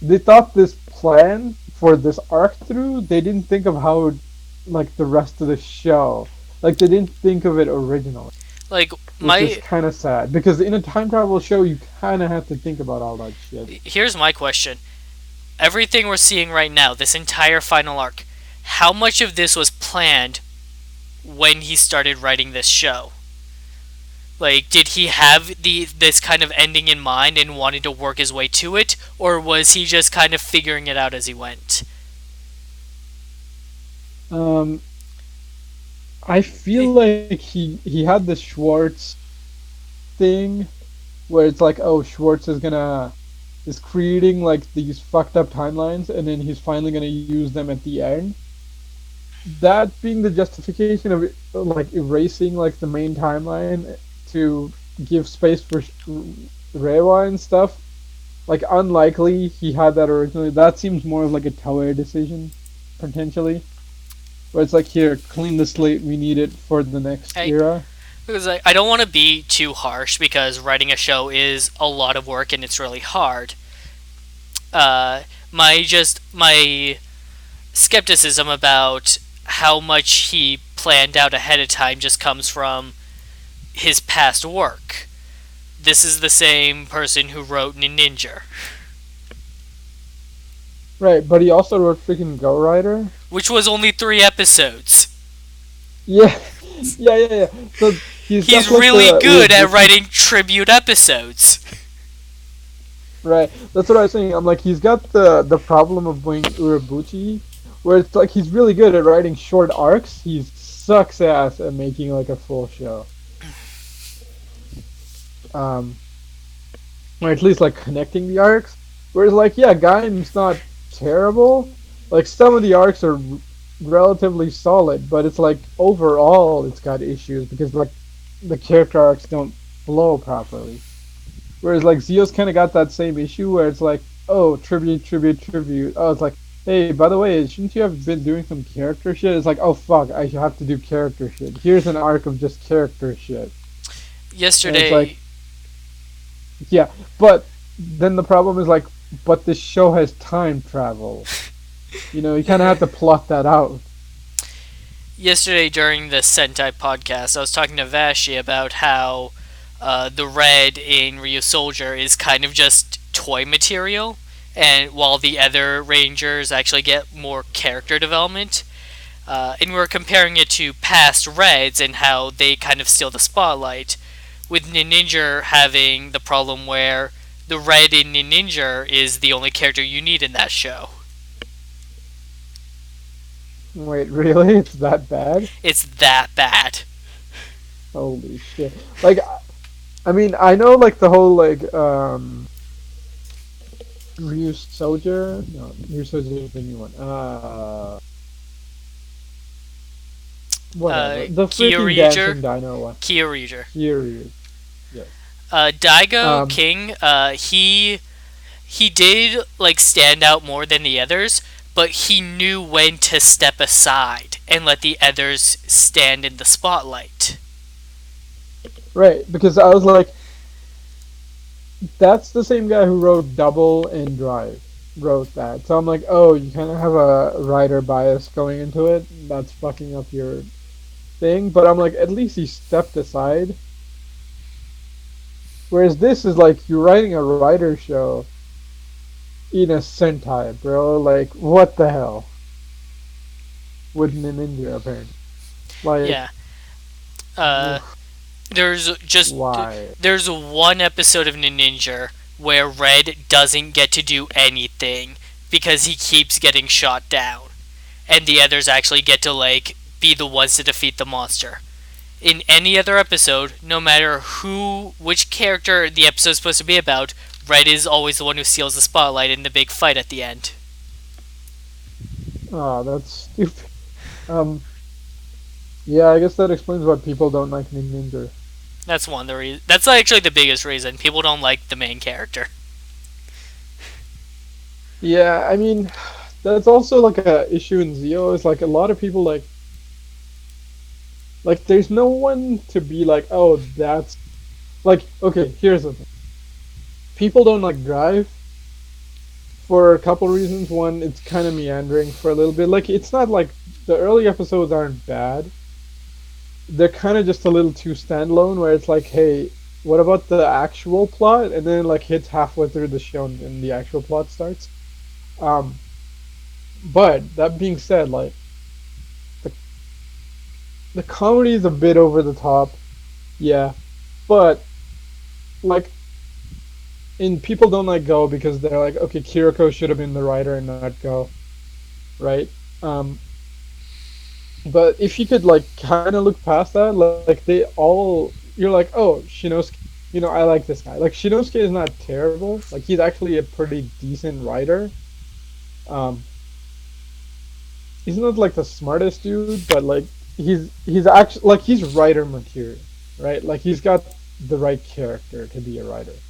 they thought this plan for this arc through. They didn't think of how, like, the rest of the show. Like, they didn't think of it originally, like, which is my. kind of sad because in a time travel show, you kind of have to think about all that shit. Here's my question. Everything we're seeing right now, this entire final arc, how much of this was planned when he started writing this show? Like, did he have this kind of ending in mind and wanted to work his way to it, or was he just kind of figuring it out as he went? Um, I feel like he had the Schwartz thing where it's like, oh, Schwartz is creating like these fucked up timelines, and then he's finally gonna use them at the end. That being the justification of like erasing like the main timeline to give space for Reiwa and stuff. Like unlikely he had that originally. That seems more of like a Toei decision, potentially. Where it's like, here, clean the slate. We need it for the next I, era. because I don't want to be too harsh because writing a show is a lot of work and it's really hard. My skepticism about how much he planned out ahead of time just comes from his past work. This is the same person who wrote Ninja, Right, but he also wrote freaking Go Rider. which was only 3 episodes. Yeah, yeah. So he's He's got like really good at the writing tribute episodes. right. That's what I was saying. I'm like, he's got the problem of being Urabuchi, where it's like he's really good at writing short arcs. He sucks ass at making like a full show. Um, or at least like connecting the arcs. Whereas like, yeah, Gaim's not terrible. Like some of the arcs are relatively solid, but it's like overall it's got issues because like the character arcs don't flow properly. Whereas like Zio's kind of got that same issue where it's like, oh, tribute. Oh, it's like, hey, by the way, shouldn't you have been doing some character shit? It's like, oh fuck, I have to do character shit. Here's an arc of just character shit, and it's Yesterday, like, yeah, but then the problem is like, but this show has time travel. You know, you kind of have to plot that out. yesterday during the Sentai podcast, I was talking to Vashi about how the red in Ryu Soldier is kind of just toy material, and while the other Rangers actually get more character development. And we're comparing it to past Reds and how they kind of steal the spotlight, with Ninja having the problem where the Red in Ninja is the only character you need in that show. Wait, really? It's that bad? It's that bad. Holy shit! Like, I mean, I know like the whole like Ryu Soldier. No, Ryu Soldier is the new one. Whatever. The freaking dancing dino one. Kyoryuger. Kyoryu. Yes. Daigo Um. King, he did like stand out more than the others, but he knew when to step aside and let the others stand in the spotlight. Right, because I was like, that's the same guy who wrote Double and Drive. Wrote that. So I'm like, oh, you kind of have a writer bias going into it. That's fucking up your thing. But I'm like, at least he stepped aside. Whereas this is like, you're writing a writer show in a Sentai, bro. Like, what the hell? with Ninja apparently. Like, Yeah. Uh, oof, there's just why? there's one episode of Ninja where Red doesn't get to do anything because he keeps getting shot down, and the others actually get to like be the ones to defeat the monster. In any other episode, no matter which character the episode is supposed to be about, Red is always the one who steals the spotlight in the big fight at the end. Oh, that's stupid. Um, yeah, I guess that explains why people don't like Ninja. That's one of the reasons. That's actually the biggest reason people don't like the main character. Yeah, I mean, that's also like a issue in Zi-O. Is like a lot of people like there's no one to be like, oh, that's like okay. Here's the thing: people don't like Drive for a couple reasons. One, it's kind of meandering for a little bit. Like it's not like the early episodes aren't bad. They're kind of just a little too standalone. Where it's like, hey, what about the actual plot? And then like hits halfway through the show and the actual plot starts. Um, but that being said, like the the comedy is a bit over the top, yeah. But like, and people don't like Go because they're like, okay, Kiriko should have been the writer and not Go, right? Um, but if you could like kind of look past that, like they all, you're like, oh, Shinosuke, I like this guy. Like Shinosuke is not terrible. Like he's actually a pretty decent writer. Um, he's not like the smartest dude, but like he's actually like he's writer material, right? Like he's got the right character to be a writer.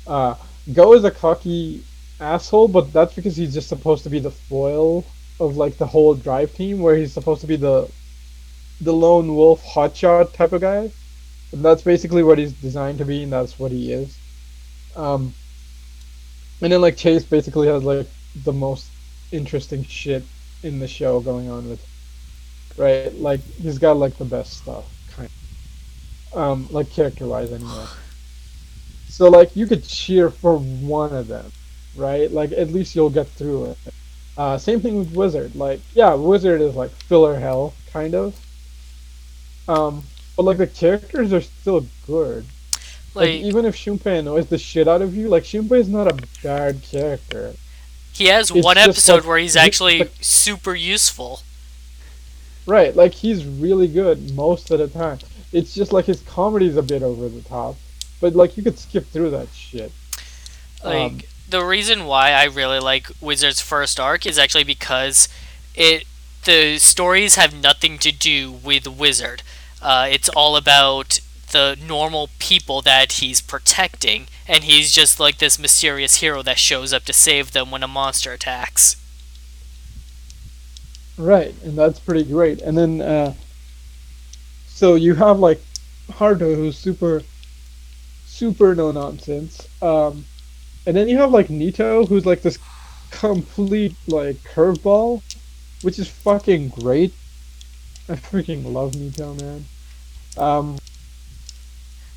Uh, Go is a cocky asshole, but that's because he's just supposed to be the foil of like the whole Drive team, where he's supposed to be the lone wolf hotshot type of guy. And that's basically what he's designed to be, and that's what he is. Um, and then like Chase basically has like the most interesting shit in the show going on with, right? Like he's got like the best stuff, kind like character wise anyway. So like you could cheer for one of them, right? Like at least you'll get through it. Same thing with Wizard. Like yeah, Wizard is like filler hell kind of. But like the characters are still good. Like Like, even if Shunpei annoys the shit out of you, like Shunpei is not a bad character. he has It's one just episode like where he's the actually super useful. right, like he's really good most of the time. It's just like his comedy's a bit over the top, but like you could skip through that shit. Um, The reason why I really like Wizard's first arc is actually because it the stories have nothing to do with Wizard. It's all about the normal people that he's protecting, and he's just like this mysterious hero that shows up to save them when a monster attacks. right, and that's pretty great. And then so you have like Haruto who's super no nonsense. And then you have like Nito who's like this complete like curveball, which is fucking great. I freaking love Nito, man. Um,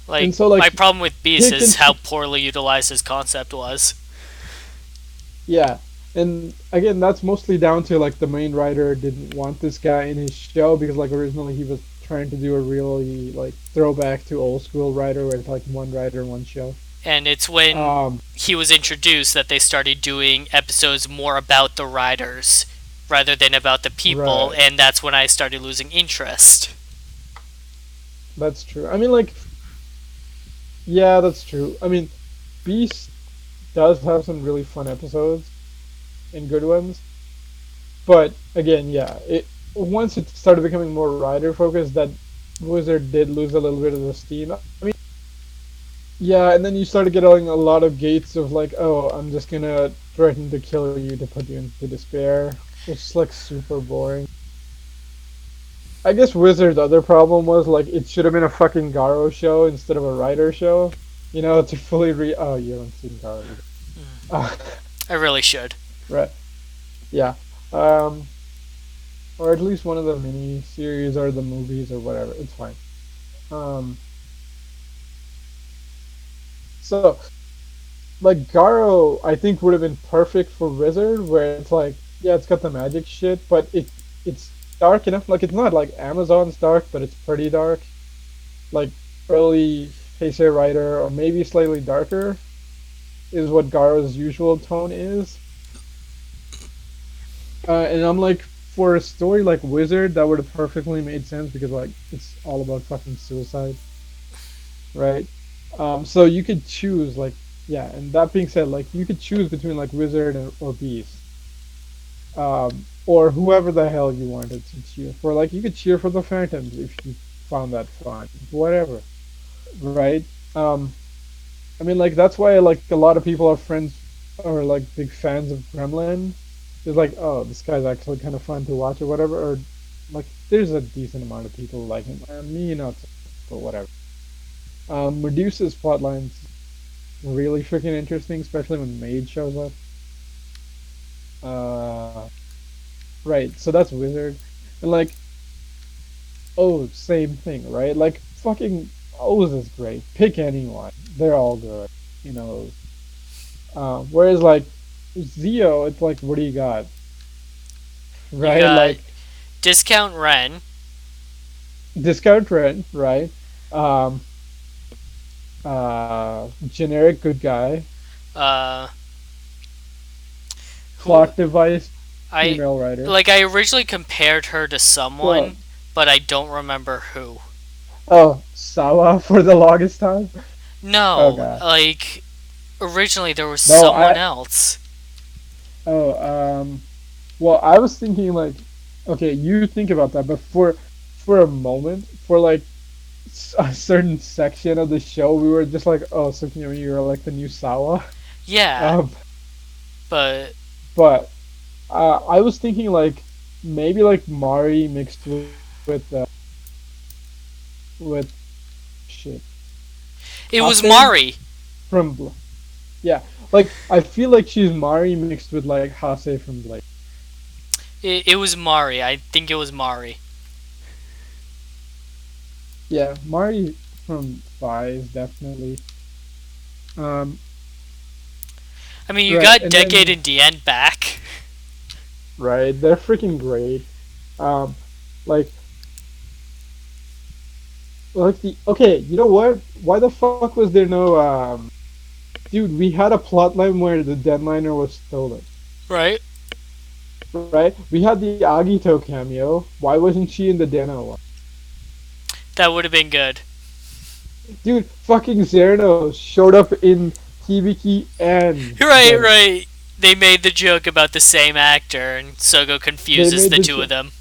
Like, and so my like problem with Beast Hick is and how poorly utilized his concept was. yeah, and again that's mostly down to like the main writer didn't want this guy in his show because like originally he was trying to do a really like throwback to old school writer where it's like one writer, one show. And it's when Um, he was introduced that they started doing episodes more about the riders rather than about the people, right, and that's when I started losing interest. that's true. I mean like yeah, that's true. I mean Beast does have some really fun episodes and good ones. But again, yeah, it once it started becoming more rider focused, that Wizard did lose a little bit of the steam. I mean, yeah, and then you started getting a lot of gates of like, oh, I'm just gonna threaten to kill you to put you into despair, which is like super boring. I guess Wizard's other problem was like it should have been a fucking Garo show instead of a rider show. To fully re. Oh, you haven't seen Garo either. Uh, I really should. right. Yeah. Um, or at least one of the mini series or the movies or whatever. It's fine. Um, so like Garo, I think would have been perfect for Wizard, where it's like, yeah, it's got the magic shit, but it's dark enough. Like it's not like Amazon's dark, but it's pretty dark. Like early Heisei Rider, or maybe slightly darker, is what Garo's usual tone is. And I'm like, for a story like Wizard, that would have perfectly made sense because like it's all about fucking suicide, right? So you could choose like, yeah. And that being said, like you could choose between like Wizard or Beast, or whoever the hell you wanted to cheer for. Like you could cheer for the Phantoms if you found that fun, whatever, right? Um, I mean, like that's why like a lot of people are friends or like big fans of Gremlin. It's like, oh, this guy's actually kind of fun to watch or whatever. Or like, there's a decent amount of people who like him. Me, not so, but whatever. Medusa's plotline's really freaking interesting, especially when Maid shows up. Uh, right. So that's Wizard, and like, oh, same thing, right? Like, fucking O's is great. Pick anyone. They're all good. You know. Whereas like Zi-O, it's like, what do you got? You Right? got Like Discount Ren. discount rent, right? Um, generic good guy, Uh, who plot device, I female writer. like. I originally compared her to Well, someone, but I don't remember who. oh, Sawa for the longest time. Oh No, god. like originally there was No, someone else. oh, well, I was thinking like, okay, you think about that, but for a moment, for like a certain section of the show, we were just like, oh, so you know, you're like the new Sawa. Yeah, Um, but but I was thinking like maybe like Mari mixed with shit it was Hase Mari. from yeah, like I feel like she's Mari mixed with like Hase from Blade. It was Mari. I think it was Mari. Yeah, Mari from Five definitely. Um, I mean, you right, got and Decade then and Deanne back. right, they're freaking great. Um, like the okay, you know what? Why the fuck was there no dude? We had a plotline where the deadliner was stolen. Right? Right? We had the Agito cameo. Why wasn't she in the Deno one? That would have been good. Dude, fucking Zerno showed up in Hibiki and Right, Deno. right. They made the joke about the same actor, and Sogo They confuses made the the two of them.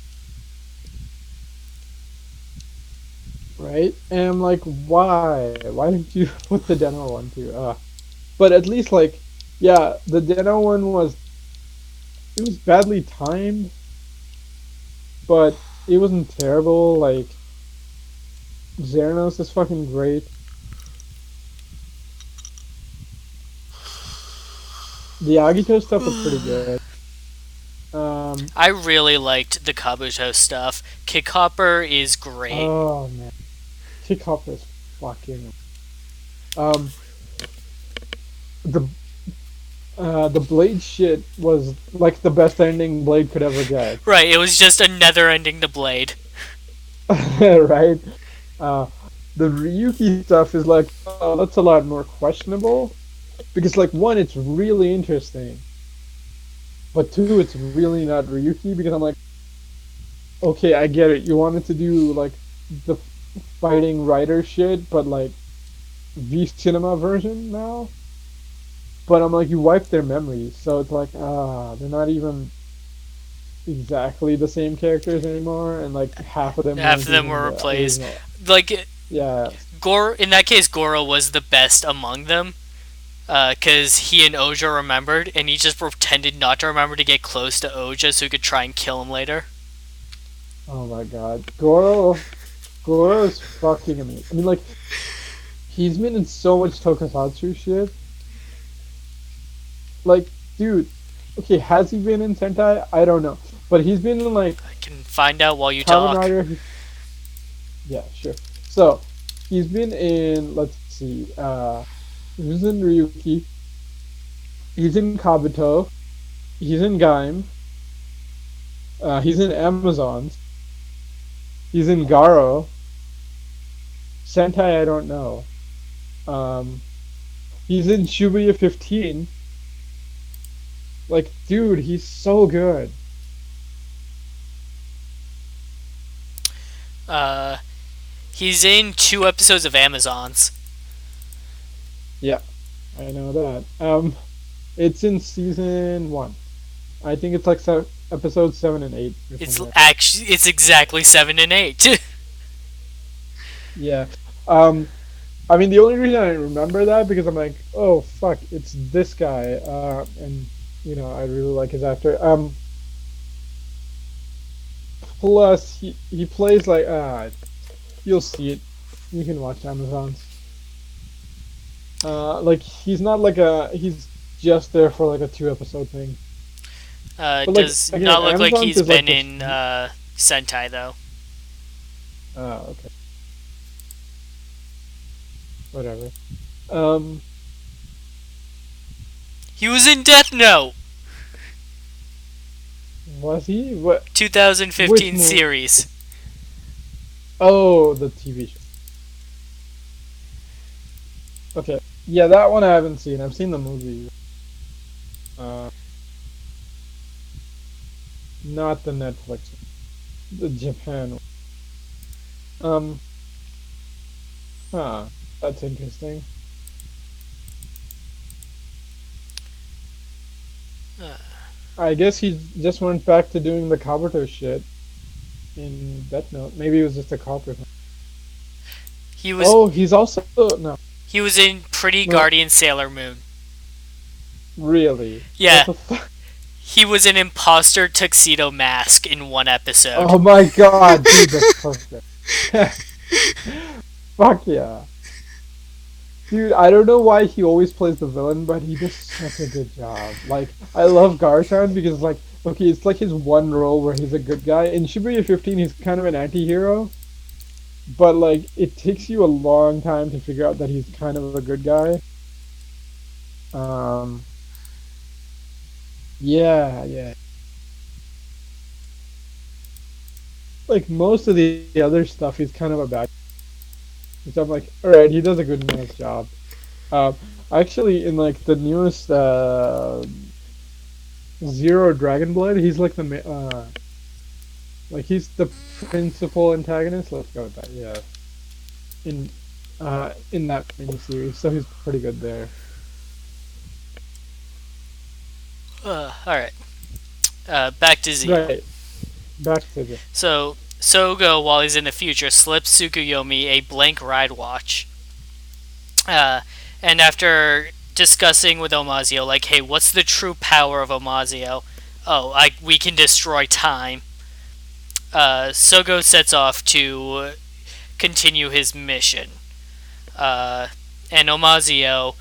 right? And I'm like, why? Why didn't you put the Deno one too? But at least like, yeah, the Deno one was it was badly timed, but it wasn't terrible. Like Zernos is fucking great. The Agito stuff was pretty good. I really liked the Kabuto stuff. Kickhopper is great. Oh man, Kickoff is fucking. Um, the the Blade shit was like the best ending Blade could ever get. Right, it was just another ending to Blade. Right? Uh, the Ryuki stuff is like, oh, that's a lot more questionable because like one, it's really interesting, but two, it's really not Ryuki because I'm like, okay, I get it. You wanted to do like the fighting writer shit, but like V cinema version now. But I'm like, you wiped their memories, so it's like, they're not even exactly the same characters anymore, and like half of them Half weren't of them even were the replaced. original. Like, Yeah, In that case, Goro was the best among them. Because he and Oja remembered, and he just pretended not to remember to get close to Oja so he could try and kill him later. oh my god, Goro is fucking amazing. I mean, like he's been in so much Tokusatsu shit. Like, dude, okay, has he been in Sentai? I don't know, but he's been in like I can find out while you Kamen talk. Rider. Yeah, sure. So he's been in. Let's see. He was in Ryuki. He's in Kabuto. He's in Gaim. He's in Amazons. He's in Garo. Sentai, I don't know. Um, he's in Shibuya 15. Like, dude, he's so good. Uh, he's in 2 episodes of Amazons. Yeah, I know that. It's in season 1. I think it's like episode 7 and 8 or It's something like that. actually it's exactly 7 and 8. Yeah. Um, I mean, the only reason I remember that because I'm like, oh fuck, it's this guy, and I really like his actor. Plus he plays like you'll see it. You can watch Amazons. Like he's just there for like a 2 episode thing. But like Does again, not look like Amazons he's is like been the in Sentai though. okay, whatever. Um, He was in Death Note, was he? What? Which 2015 movie? series. Oh, the TV show. Okay, yeah, that one I haven't seen. I've seen the movie. Uh, not the Netflix, the Japan one. Um, huh, that's interesting. Uh, I guess he just went back to doing the Kabuto shit in Death Note. Maybe it was just a copy. he was Oh, he's also no, he was in Pretty no, Guardian Sailor Moon. really. What Yeah, the fuck? he was an imposter tuxedo mask in one episode. Oh my god, dude, that's perfect. Fuck yeah. Dude, I don't know why he always plays the villain, but he does such a good job. Like, I love Garchan because, like, okay, it's like his one role where he's a good guy. In Shibuya 15, he's kind of an anti-hero, but, like, it takes you a long time to figure out that he's kind of a good guy. Um, yeah, yeah. Like, most of the other stuff, he's kind of a bad. So I'm like, alright, he does a good enough job. Um, actually, in like the newest Zero Dragon Blood, he's like like he's the principal antagonist. Let's go with that. Yeah, in that miniseries, so he's pretty good there. All right, back to Zi-O. Right, back to the So Sogo, while he's in the future, slips Tsukuyomi a blank ride watch. Uh, and after discussing with Omazio, like, hey, what's the true power of Omazio? Oh, we can destroy time. Sogo sets off to continue his mission. Uh, and Omazio,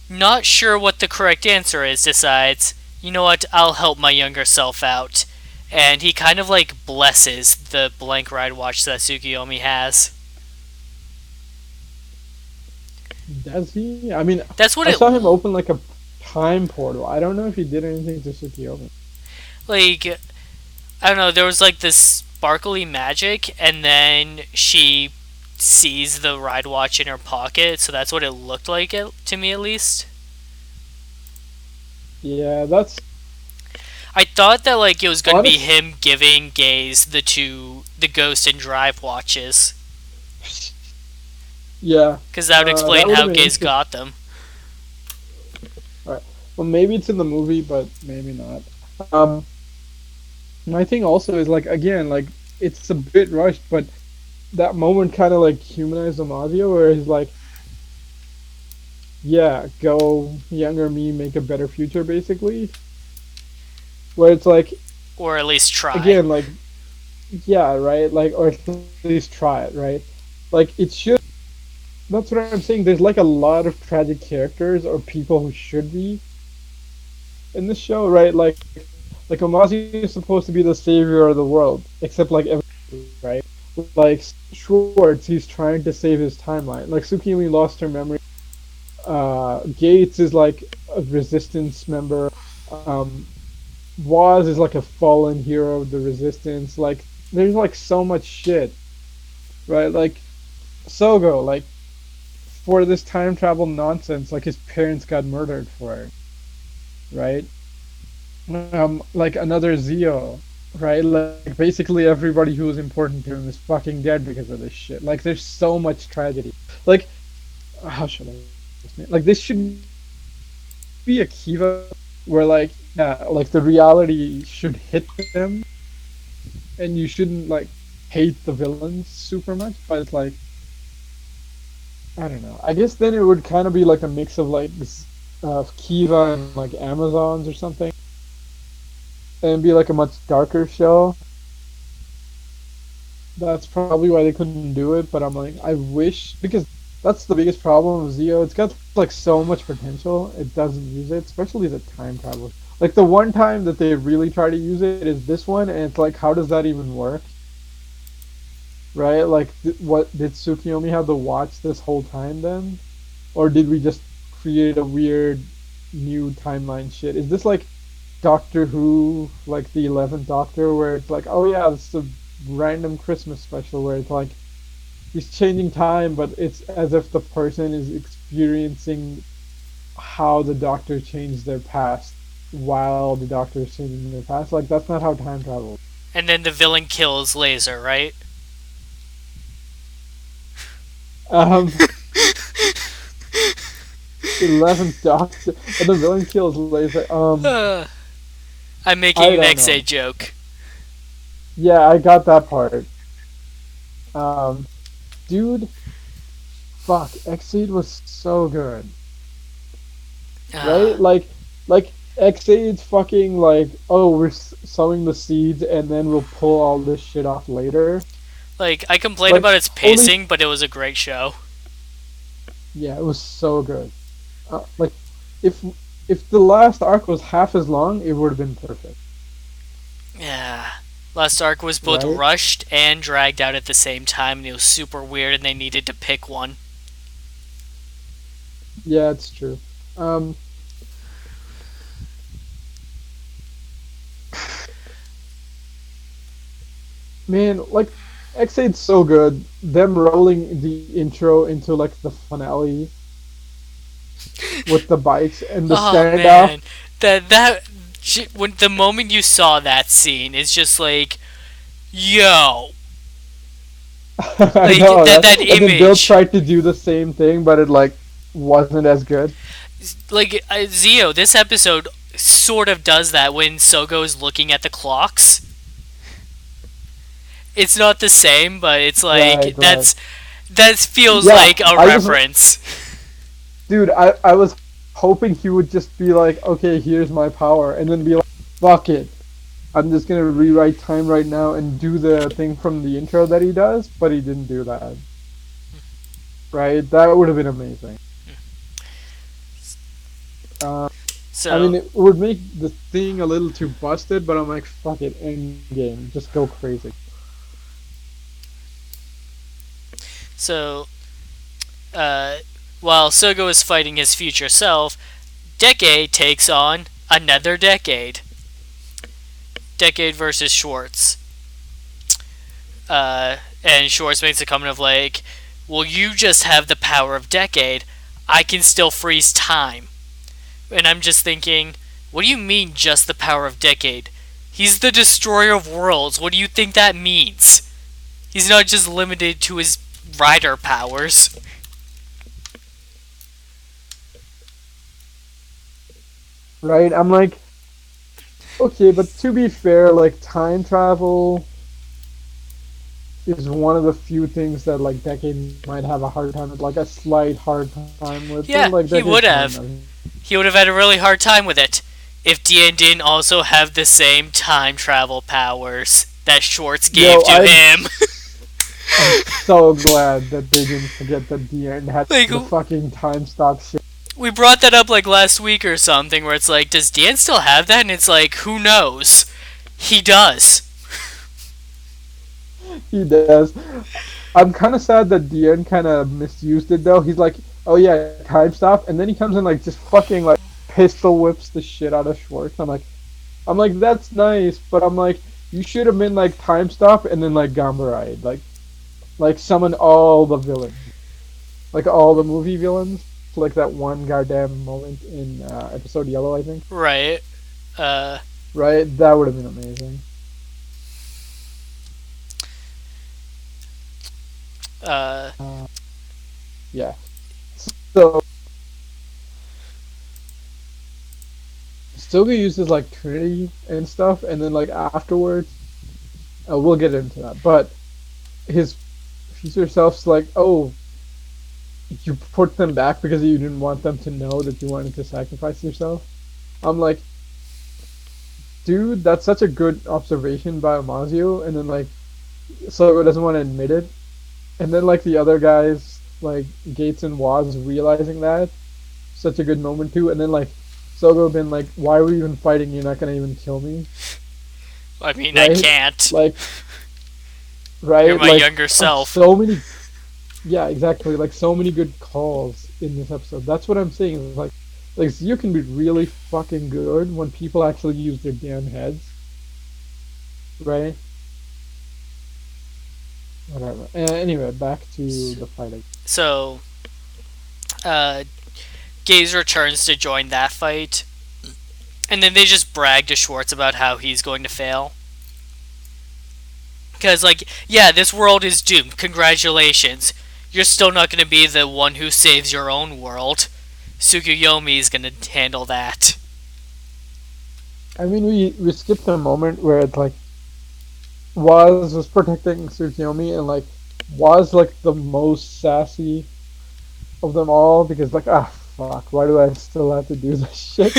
not sure what the correct answer is, decides, you know what, I'll help my younger self out. And he kind of like blesses the blank ride watch that Tsukuyomi has. does he? I mean, That's what I it saw him open like a time portal. I don't know if he did anything to Tsukiyomi. like. I don't know. There was like this sparkly magic, and then she sees the ride watch in her pocket. So that's what it looked like to me, at least. Yeah, that's I thought that like it was going to be honest. him giving Gaze the Ghost and Drive watches, Yeah, because that would that explain would have how been Gaze interesting. got them. All right. Well, maybe it's in the movie, but maybe not. Um, my thing also is like again, like it's a bit rushed, but that moment kind of like humanized Amadio, where he's like, "Yeah, go younger me, make a better future," basically. Where it's like Or at least try. again, like yeah, right, like or at least try it, right? Like it should. That's what I'm saying. There's like a lot of tragic characters or people who should be in this show, right? Like Amazi is supposed to be the savior of the world, except like everybody, right? Like Schwartz, he's trying to save his timeline. Like Tsukimi lost her memory. Gates is like a resistance member. Um, Waz is like a fallen hero of the resistance. Like there's like so much shit. right? Like Sogo, like for this time travel nonsense, like his parents got murdered for it, right? Like another Zi-O, right? Like basically everybody who was important to him is fucking dead because of this shit. Like there's so much tragedy. Like how should I explain? Like this should be a Kiva where like yeah, like the reality should hit them, and you shouldn't like hate the villains super much. But it's like I don't know. I guess then it would kind of be like a mix of like this Kiva and like Amazons or something, and be like a much darker show. That's probably why they couldn't do it. But I'm like, I wish because that's the biggest problem with Zi-O. It's got like so much potential. It doesn't use it, especially the time travel. Like the one time that they really try to use it is this one, and it's like, how does that even work? Right? Like, what did Tsukiyomi have the watch this whole time then, or did we just create a weird new timeline shit? Is this like Doctor Who, like the 11th Doctor, where it's like, oh yeah, it's a random Christmas special where it's like he's changing time, but it's as if the person is experiencing how the Doctor changed their past while the Doctor is changing their past. Like that's not how time travel. And then the villain kills Laser, right? Um, 11th Doctor, and the villain kills laser. I'm making I an don't XA know. joke. Yeah, I got that part. Um, dude, fuck, Xseed was so good, right? Uh, Like Xseed's fucking like, oh, we're sowing the seeds and then we'll pull all this shit off later. like, I complained Like, about its holy, pacing, but it was a great show. yeah, it was so good. Like, if if the last arc was half as long, it would have been perfect, Yeah. Last arc was both right? rushed and dragged out at the same time, and it was super weird, and they needed to pick one. Yeah, it's true. Um, Man, like X8's so good. Them rolling the intro into like the finale with the bikes and the Oh standoff. man, that when the moment you saw that scene, it's just like, yo, I like know, that right? And then Bill image. tried to do the same thing, but it like wasn't as good. Like Zi-O, this episode sort of does that when Sogo's looking at the clocks. It's not the same, but it's Right, like right. that feels Yeah, like a I was, reference. dude, I was hoping he would just be like, okay, here's my power, and then be like, fuck it. I'm just gonna rewrite time right now and do the thing from the intro that he does, but he didn't do that. Right? That would have been amazing. Uh, I mean, So it would make the thing a little too busted, but I'm like, fuck it, end game, just go crazy. so uh, while Sogo is fighting his future self, Decade takes on another Decade. Decade versus Schwartz. And Schwartz makes a comment of like, well, you just have the power of Decade. I can still freeze time. And I'm just thinking, what do you mean just the power of Decade? He's the destroyer of worlds. What do you think that means? He's not just limited to his rider powers. Right? I'm like, okay, but to be fair, like, time travel is one of the few things that, like, Decade might have a hard time with, like, a slight hard time with, but, Yeah, like, he Decade's would fine have. though. He would have had a really hard time with it if Dian didn't also have the same time travel powers that Schwartz gave Yo, to him. I'm so glad that they didn't forget that the end had Like, the fucking time stop shit. we brought that up like last week or something, where it's like, does Dian still have that? And it's like, who knows? He does. He does. I'm kind of sad that the end kind of misused it though. He's like, oh yeah, time stop, and then he comes in like just fucking like pistol whips the shit out of Schwartz. I'm like that's nice, but I'm like, you should have been like time stop and then like Gamba ride. Like like summon all the villains, like all the movie villains, like that one goddamn moment in episode Yellow, I think. Right. Uh, Right, that would have been amazing. uh, Yeah. So Stoga uses like Trinity and stuff, and then like afterwards, we'll get into that. But his future self's like, oh, you put them back because you didn't want them to know that you wanted to sacrifice yourself. I'm like, dude, that's such a good observation by Amazio, and then like Sogo doesn't want to admit it, and then like the other guys, like Gates and Waz, realizing that, such a good moment too, and then like Sogo been like, why were you even fighting? You're not gonna even kill me, I mean, I right? can't. Like, You're right? my Like, younger self. so many, yeah, exactly. Like so many good calls in this episode. That's what I'm saying. Is like Zio can be really fucking good when people actually use their damn heads, right? Whatever. Anyway, back to the fighting. So, uh, Gaze returns to join that fight, and then they just brag to Schwartz about how he's going to fail. Because, like, yeah, this world is doomed. Congratulations. You're still not going to be the one who saves your own world. Tsukuyomi is going to handle that. I mean, we skipped a moment where it's like Waz was protecting Tsukiyomi, and like was like the most sassy of them all because like fuck, why do I still have to do this shit?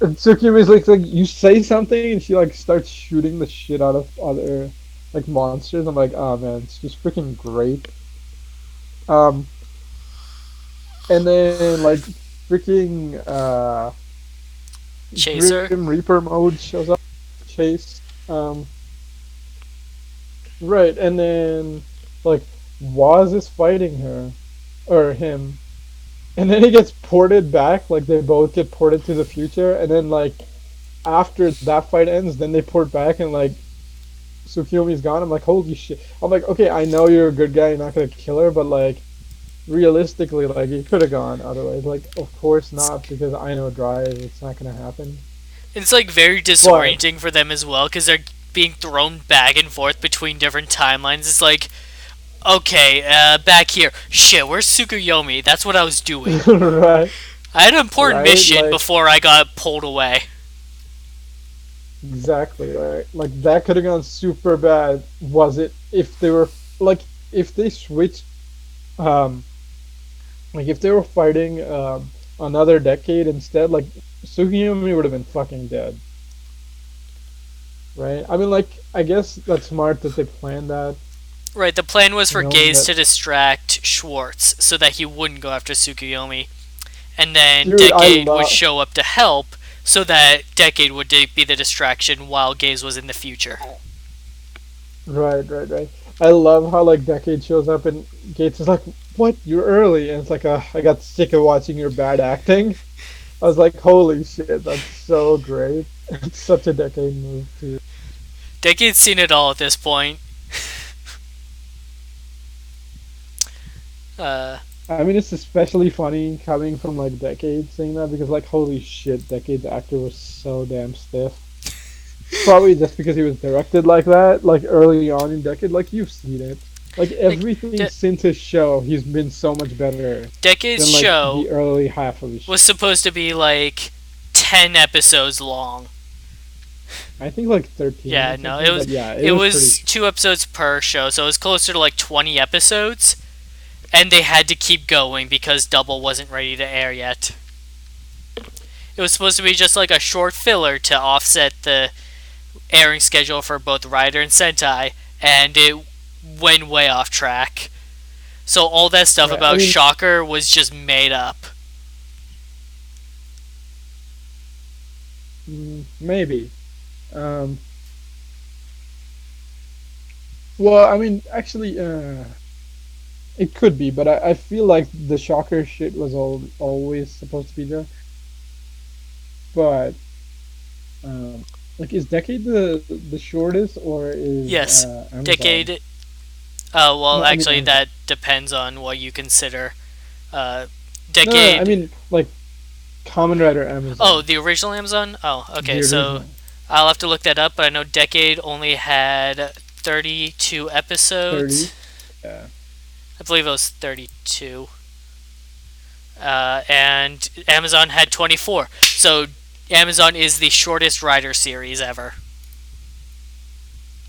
And Tsukiyomi's like you say something and she like starts shooting the shit out of other like monsters. I'm like, oh man, it's just freaking great. Um, and then like freaking Chaser? Grim Reaper mode shows up, Chase. Right, and then like Waz is fighting her or him, and then he gets ported back. Like they both get ported to the future, and then like after that fight ends, then they port back, and like Tsukiyomi's gone. I'm like, holy shit! I'm like, okay, I know you're a good guy, you're not gonna kill her, but like realistically, like you could have gone otherwise. Like, of course not, because I know Drive, it's not gonna happen. It's, like, very But disorienting for them as well, because they're being thrown back and forth between different timelines. It's like, okay, back here. Shit, where's Tsukuyomi? That's what I was doing. right, I had an important right, mission like before I got pulled away. exactly, right. Like that could have gone super bad. Was it if they were like if they switched um like if they were fighting another decade instead, like Sugiyumi would have been fucking dead, right? I mean, like I guess that's smart that they planned that, Right, the plan was for knowing Gaze that. to distract Schwartz so that he wouldn't go after Tsukuyomi, and then Dude, I Decade would love. show up to help so that Decade would be the distraction while Gaze was in the future. Right, right, right. I love how like Decade shows up and Gates is like, "What? You're early," and it's like, I got sick of watching your bad acting." I was like, "Holy shit, that's so great!" It's such a Decade move too. Decade's seen it all at this point. Uh, I mean, it's especially funny coming from like Decade saying that because like, holy shit, Decade's actor was so damn stiff. Probably just because he was directed like that, like early on in Decade. Like you've seen it. Like like, everything since his show, he's been so much better Decade's than like show the early half of his was show. supposed to be like 10 episodes long. I think like 13 Yeah, or no, something, but yeah, it it was pretty. was 2 episodes per show, so it was closer to like 20 episodes, and they had to keep going because Double wasn't ready to air yet. It was supposed to be just like a short filler to offset the airing schedule for both Rider and Sentai, and it went way off track. So all that stuff Right. I about mean, Shocker was just made up. maybe. Um, well, I mean, actually, it could be, but I feel like the shocker shit was always supposed to be there. But like, is Decade the shortest or is Yes, Amazon? Decade Well, No, I mean actually, Amazon. that depends on what you consider. Uh, No, I decade. mean like Kamen Rider Oh, Amazon, the original Amazon. Oh, okay. the So original I'll have to look that up. But I know Decade only had 32 30. episodes. Yeah, I believe it was 32. And Amazon had 24. So Amazon is the shortest Rider series ever.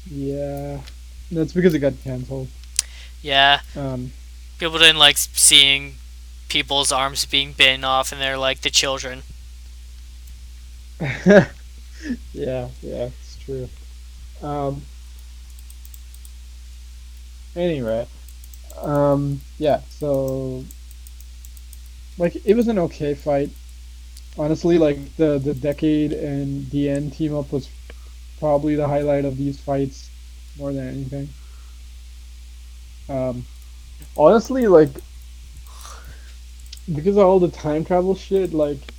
yeah. That's because it got canceled. Yeah, Um, people didn't like seeing people's arms being bitten off, and they're like the children. yeah, yeah, it's true. Um, anyway, yeah. So like, it was an okay fight. Honestly, like the decade and the end team up was probably the highlight of these fights more than anything. Um, honestly, like because of all the time travel shit, like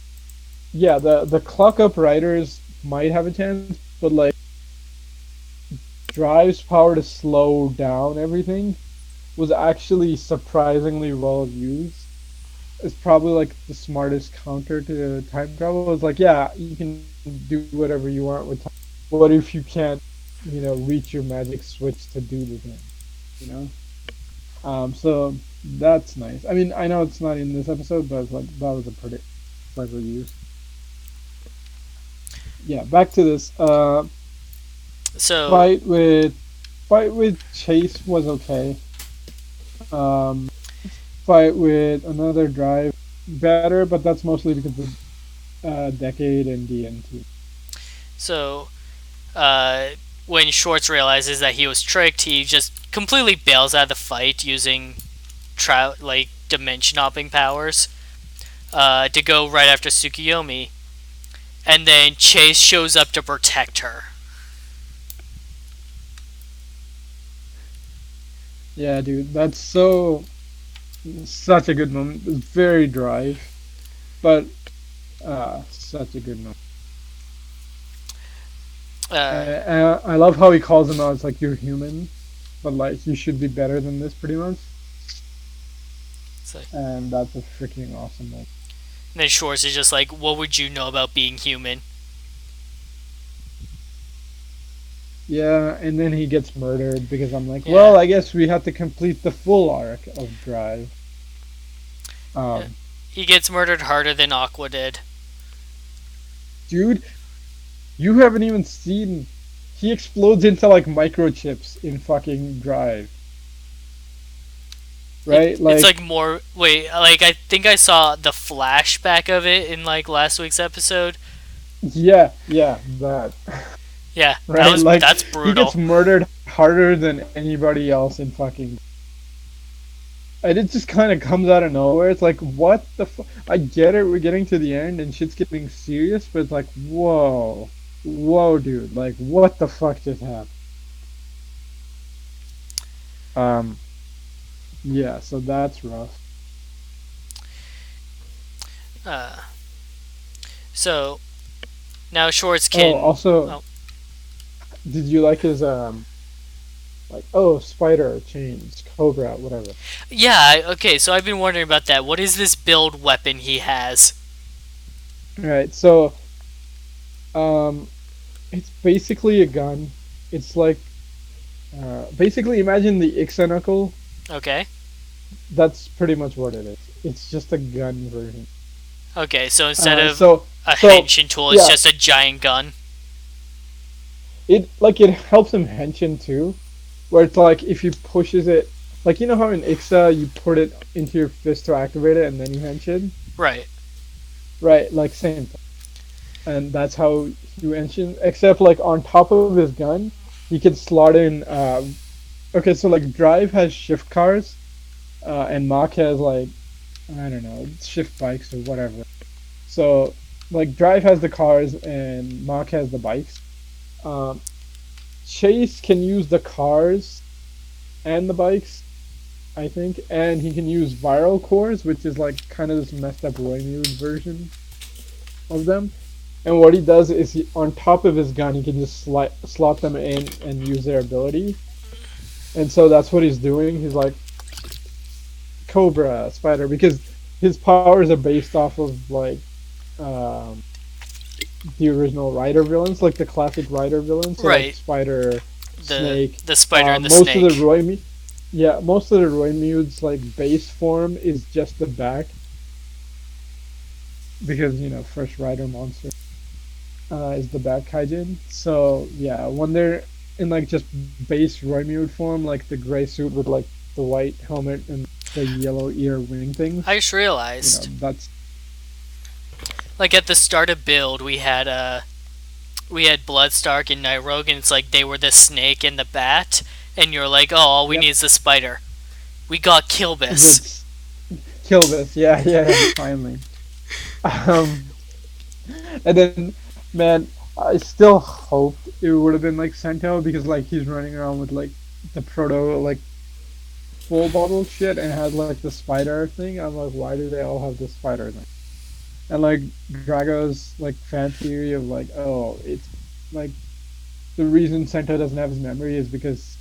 yeah, the clock up riders might have a chance, but like Drive's power to slow down everything was actually surprisingly well used. It's probably like the smartest counter to time travel. It's like, yeah, you can do whatever you want with time. What if you can't, reach your magic switch to do the thing, you know? So that's nice. I mean, I know it's not in this episode, but it's like that was a pretty clever use. Yeah, back to this. So Fight with fight with Chase was okay. Um, Fight with another Drive better, but that's mostly because of Decade and DNT. so uh, when Schwartz realizes that he was tricked, he just completely bails out of the fight using like dimension hopping powers to go right after Tsukiyomi, and then Chase shows up to protect her. Yeah, dude, that's such a good moment. It's very Drive, but such a good moment. Uh, I love how he calls him out. It's like you're human, but like you should be better than this, pretty much. it's like, And that's a freaking awesome moment. and then Schwartz is just like, "What would you know about being human?" Yeah, and then he gets murdered because I'm like, Yeah, well, I guess we have to complete the full arc of Drive. yeah. Um, He gets murdered harder than Aqua did. dude, you haven't even seen. He explodes into like microchips in fucking Drive, right? It's Like, like more. Wait, like I think I saw the flashback of it in like last week's episode. yeah, yeah, that, Yeah, right? Like, that's he gets brutal. murdered harder than anybody else in fucking. And it just kind of comes out of nowhere. It's like, what the fuck? I get it, we're getting to the end and shit's getting serious, but it's like, whoa, whoa, dude, like, what the fuck just happened? Um, yeah, so that's rough. Uh, so now Schwartz Oh, can. also, Oh, did you like his like, oh, spider, chains, cobra, whatever? yeah. Okay, so I've been wondering about that. What is this build weapon he has? All right, so um, it's basically a gun. It's like basically imagine the Ixanacle. Okay. That's pretty much what it is. It's just a gun version. Okay, so instead of So a so henshin tool, it's yeah, just a giant gun. it helps him henshin too, where it's like if he pushes it, like you know how in Ixa you put it into your fist to activate it and then you henshin, Right. right? Like same thing. And that's how you henshin. Except like on top of his gun, he can slot in. Okay, so like Drive has shift cars, and Mach has like I don't know shift bikes or whatever. So like Drive has the cars and Mach has the bikes. Um, Chase can use the cars and the bikes, I think, and he can use viral cores, which is like kind of this messed up Roy version of them. And what he does is on top of his gun, he can just slot them in and use their ability. and so that's what he's doing. He's like Cobra Spider because his powers are based off of like um, the original Rider villains, like the classic Rider villains, so like Right. Spider, The Snake. the spider and the Most of the snake. Yeah, most of the Roy like base form is just the back because first Rider monster is the back Kaijin. So yeah, when they're in like just base Roy form, like the gray suit with like the white helmet and the yellow ear wing things, I just realized, that's like at the start of build, we had Bloodstark and Nightrogue, and it's like they were the snake and the bat, and you're like, oh, all we yep. need is the spider. We got Kilbis. That's kill this. Yeah, yeah, yeah, finally. Um, and then, man, I still hoped it would have been like Sento because like he's running around with like the proto like full bottle shit and has like the spider thing. I'm like, why do they all have the spider thing? And like Drago's like fan theory of like, oh, it's like the reason Sento doesn't have his memory is because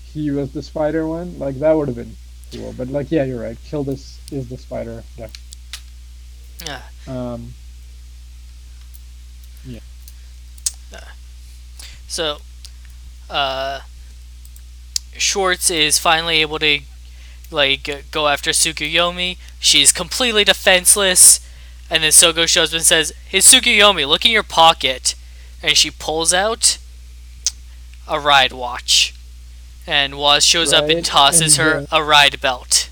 he was the spider one. Like that would have been cool. But like, yeah, you're right. Kill this is the spider. Yeah. Yeah. Um. Yeah. So, uh, Schwartz is finally able to like go after Tsukuyomi. She's completely defenseless, and then Sogo shows up and says, "Hey Tsukuyomi, look in your pocket," and she pulls out a ride watch, and Waz shows up and Right. tosses And her a ride belt.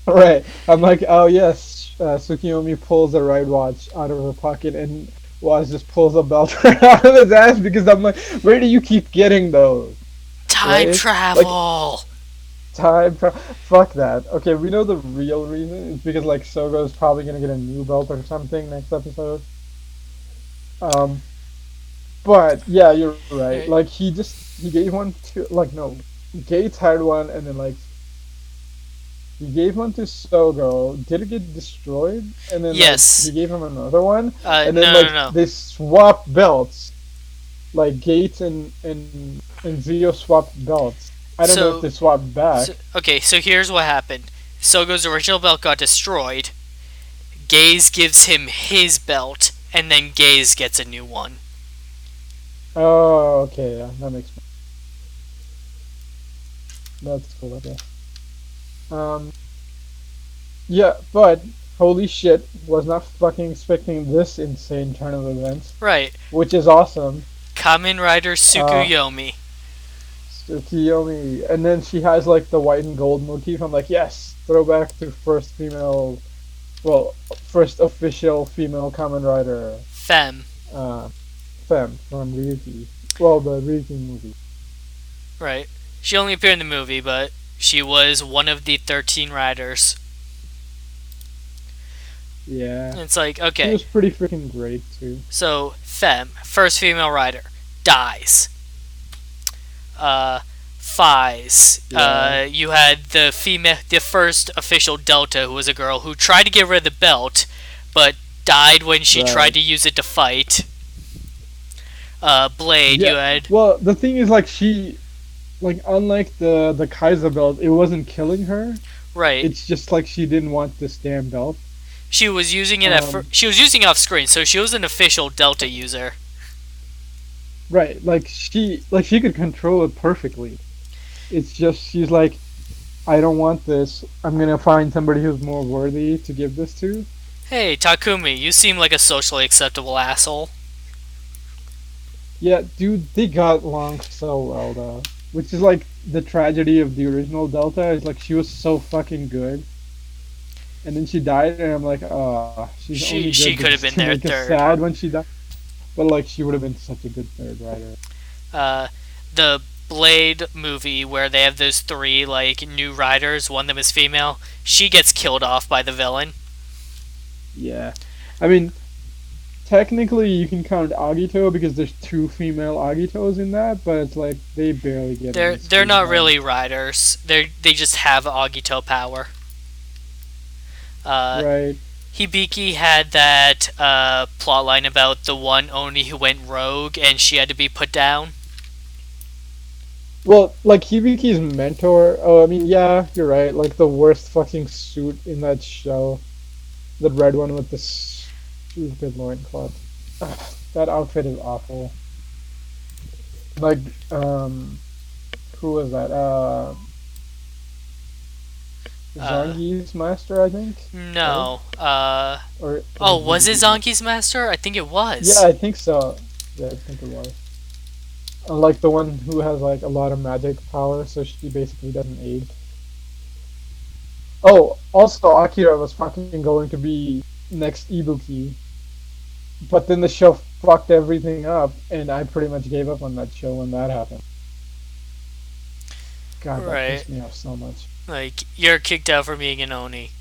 right. I'm like, oh yes. Tsukiyomi pulls a ride watch out of her pocket and Waz just pulls a belt right out of his ass because I'm like, where do you keep getting those? Time Right? Like travel. fuck that. Okay, we know the real reason. It's because like Sogo's probably gonna get a new belt or something next episode. Um, but yeah, you're right. Like he gave one to like no, Gates had one and then like he gave one to Sogo. Did it get destroyed? And then like he Yes. gave him another one, and then No, no, like no. they swapped belts. Like Gates and Zio swapped belts. I don't know if So, they swapped back. okay. So here's what happened. Sogo's original belt got destroyed. Gaze gives him his belt, and then Gaze gets a new one. Oh, okay, yeah, that makes sense. That's cool. Okay. Um, yeah, but holy shit, was not fucking expecting this insane turn of events, Right. which is awesome. Kamen Rider Uh, Tsukuyomi. So Kiyomi, and then she has like the white and gold motif. I'm like, yes, throwback to first female, well, first official female Kamen Rider, Femme. uh, Femme from Ryuki. Well, the Ryuki movie. Right. She only appeared in the movie, but she was one of the 13 riders. Yeah, And it's like, she okay, was pretty freaking great too. so Femme, first female rider, dies. Uh, Fies. Yeah, You had the first official Delta, who was a girl who tried to get rid of the belt, but died when she tried right. to use it to fight. Blade. You Yeah. had Well, the thing is, like, like, unlike the Kaiser belt, it wasn't killing her. right. It's just like she didn't want this damn belt. She was using it Um, she was using it off screen, so she was an official Delta user. right. Like she could control it perfectly. It's just she's like, I don't want this. I'm gonna find somebody who's more worthy to give this to. Hey, Takumi, you seem like a socially acceptable asshole. Yeah, dude, they got along so well though. Which is like the tragedy of the original Delta. Is like she was so fucking good, and then she died, and I'm like, ah, she's only She good could have because been to their make us third. sad when she died. But like, she would have been such a good third rider. Uh, the Blade movie where they have those three like new riders, one of them is female. She gets killed off by the villain. Yeah, I mean, technically you can count Agito because there's two female Agitos in that, but it's like they barely get any They're screen not time. really riders. They just have Agito power. Uh, Right. Hibiki had that plotline about the one Oni who went rogue and she had to be put down. Well, like Hibiki's mentor. Oh, I mean, yeah, you're right. Like the worst fucking suit in that show, the red one with the stupid loincloth. Ugh, that outfit is awful. Like, who was that? Uh, Zangief's master, I think, right? no. Or was Oh, it was it Hibiki's master? Zonki's master? I think it Yeah, was. I think so. Yeah, I think it was. Like the one who has like a lot of magic power, so she basically doesn't age. Oh, also Akira was fucking going to be next Ibuki, but then the show fucked everything up, and I pretty much gave up on that show when that happened. God, that Right. pissed me off so much. Like, you're kicked out for being an Oni.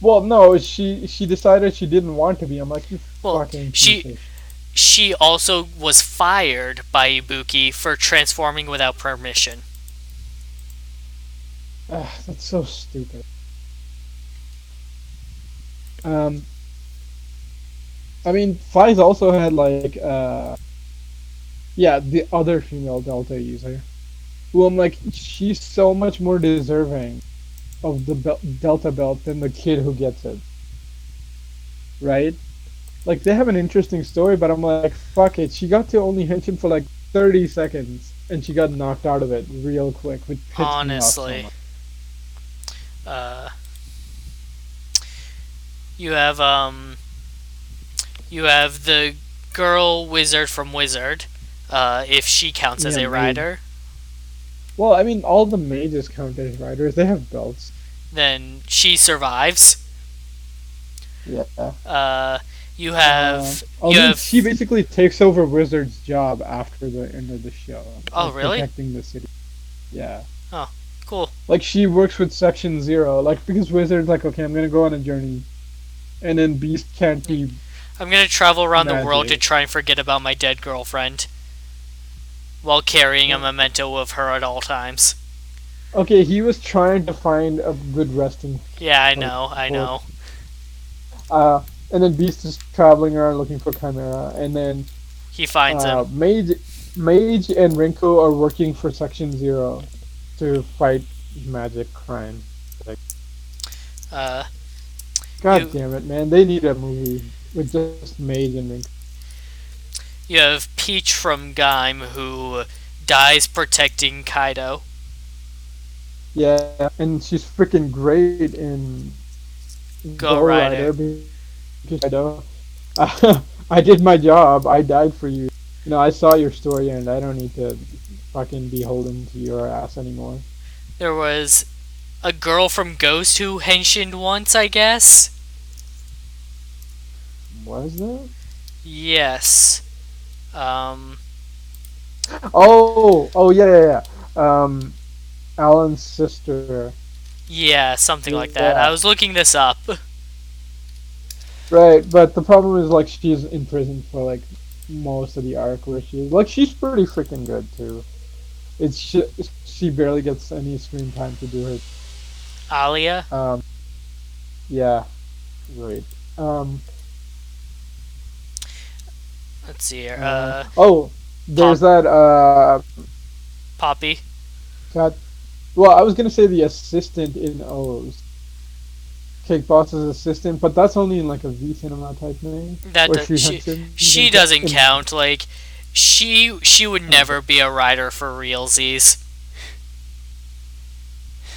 Well, no, she decided she didn't want to be. I'm like, you Well, fucking piece she of. she also was fired by Ibuki for transforming without permission. That's so stupid. Um, I mean, Faiz also had like yeah, the other female Delta user, who I'm like, she's so much more deserving of the Delta belt than the kid who gets it, right? Like they have an interesting story, but I'm like, fuck it. She got to only henshin for like 30 seconds, and she got knocked out of it real quick, which pissed me off so Honestly, much. uh, you have you have the girl wizard from Wizard, if she counts as Yeah, a mage. rider. Well, I mean, all the mages count as riders. They have belts. Then she survives. Yeah. Uh, you Although she have. basically takes over Wizard's job after the end of the show, Oh, like really? protecting the city. Yeah. Oh, cool. Like she works with Section Zero, like because Wizard's like, okay, I'm gonna go on a journey, and then Beast can't be I'm gonna travel around the world to magic. try and forget about my dead girlfriend while carrying a Well, memento of her at all times. okay, he was trying to find a good resting Yeah, I place know, I for, know. and then Beast is traveling around looking for Chimera, and then He finds him. Mage, Mage and Rinko are working for Section Zero to fight magic crime. Like, Uh, God you damn it, man! They need a movie with just Mage and Rinko. you have Peach from Gaim who dies protecting Kaido. Yeah, and she's freaking great in Go Go Rider. Rider because I know I did my job. I died for you. You know, I saw your story, and I don't need to fucking be holding to your ass anymore. There was a girl from Ghost who henshined once, I guess. Was there? Yes. Um, Oh, yeah, yeah, yeah. Alan's sister. yeah, something like that. I Yeah, was looking this up. right. But the problem is, like, she's in prison for like most of the arc where she is. Like, she's pretty freaking good too. It's she barely gets any screen time to do Alia. her. Yeah, right. Um, Let's see here. oh, Pop there's that. Poppy. God, well, I was gonna say the assistant in O's. Cake Boss's assistant, but that's only in like a V cinema type thing That where does, she henshin's she doesn't in. count. Like she would Okay. never be a writer for realsies.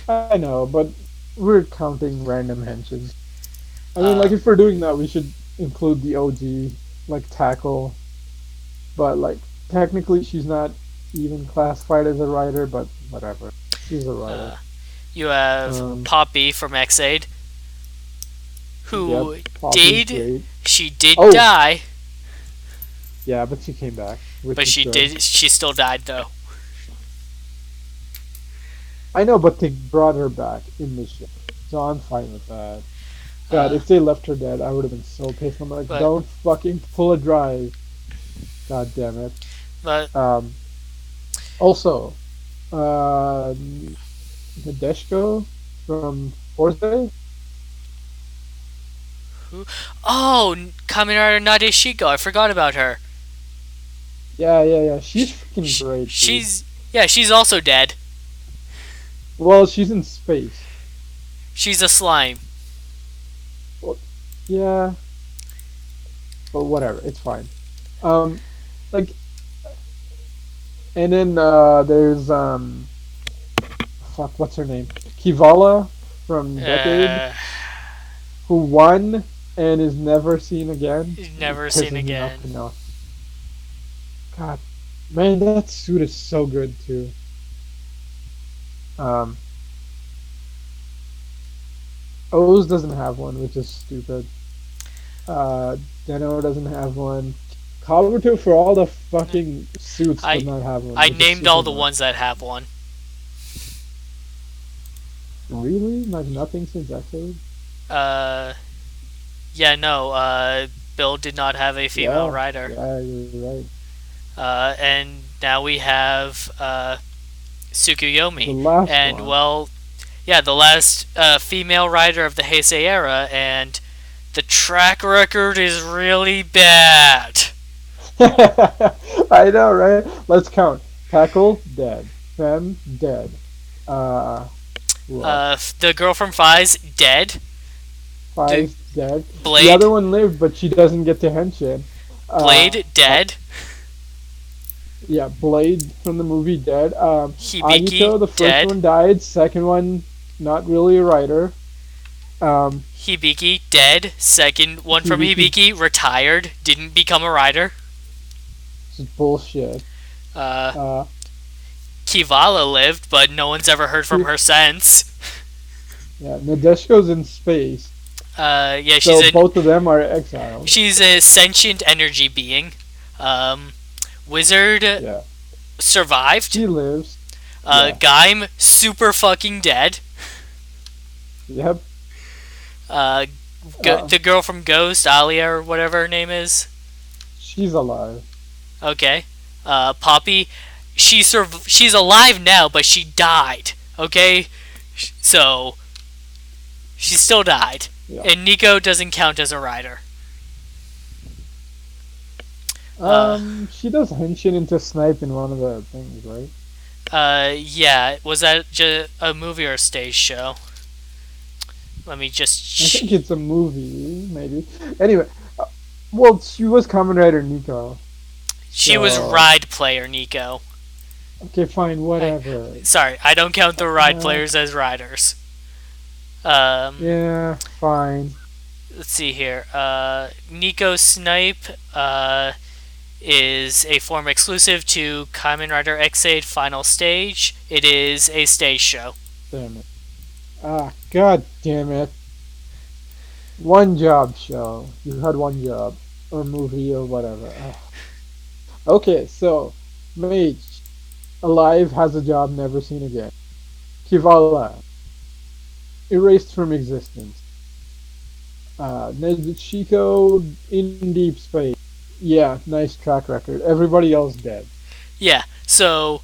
I know, but we're counting random henshins. I mean, like Uh, if we're doing that, we should include the OG, like Tackle. But like technically, she's not even classified as a writer, but whatever. She's a writer. uh, you have Um, Poppy from Xaid, yep, who Poppy's did great. she did Oh, die, yeah, but she came back, which but is good. she still died though. I know, but they brought her back in the show, so I'm fine with that. God, Uh, if they left her dead, I would have been so pissed. I'm like, but don't fucking pull a drive. God damn it. but Um, also, uh, Nadeshko from Forza? who? Oh, Kamen Rider Nadeshiko. I forgot about her. Yeah. She's freaking great, dude. She's also dead. Well, she's in space. She's a slime. Well, yeah, but whatever, it's fine. Um, like, and then there's fuck, what's her name? Kivala from Decade, Uh, who won and is never seen again. It Never seen pisses me off again. to know. God, man, that suit is so good too. Um, O's doesn't have one, which is stupid. Uh, Deno doesn't have one. Kabuto, for all the fucking suits, does I not have one, I which is named all super the annoying. ones that have one. Really? Like nothing since Decade? Uh, yeah, no. Bill did not have a female Yeah, rider. yeah, you're right. And now we have The Tsukuyomi, last and one. well, yeah, the last female rider of the Heisei era, and the track record is really bad. I know, right? Let's count. Tackle, dead. Fem, dead. Uh, who else? The girl from Fi's dead. The Five, dead. The Blade other one lived, but she doesn't get to Henshin. Uh, Blade dead. yeah, Blade from the movie dead. Hibiki Agito, the first dead. one died. Second one, not really a writer. Um, Hibiki dead. Second one from Hibiki, Hibiki retired. Didn't become a rider. is bullshit. Uh, Uh, Kivala lived, but no one's ever heard from Ki- her since. yeah, Nadeshiko's in space, Yeah, so both of them are exiled. she's a sentient energy being. Um, Wizard Yeah, survived. she lives. Yeah, Gaim super fucking dead. yep. Uh, Uh, the girl from Ghost, Alia or whatever her name is. she's alive. Okay. Poppy, she's alive now, but she died. Okay, so she still died. Yeah. And Nico doesn't count as a rider. Uh, She does henshin into Snipe in one of the things, right? yeah. Was that a movie or a stage show? Let me just. I think it's a movie, maybe. Anyway, well, she was Kamen Rider Nico. She was So ride player Nico. okay, fine, I, whatever. sorry, I don't count the ride Uh, players as riders. yeah, fine. Let's see here. Nico Snipe is a form exclusive to Kamen Rider X8 Final Stage. It is a stage show. Damn it. Ah, god damn it. One job show. You had one job. Or movie or whatever. Ah. Okay, so, Mage. Alive, has a job, never seen again. Kivala. Erased from existence. Nezuchiko in deep space. Yeah, nice track record. Everybody else dead. Yeah, so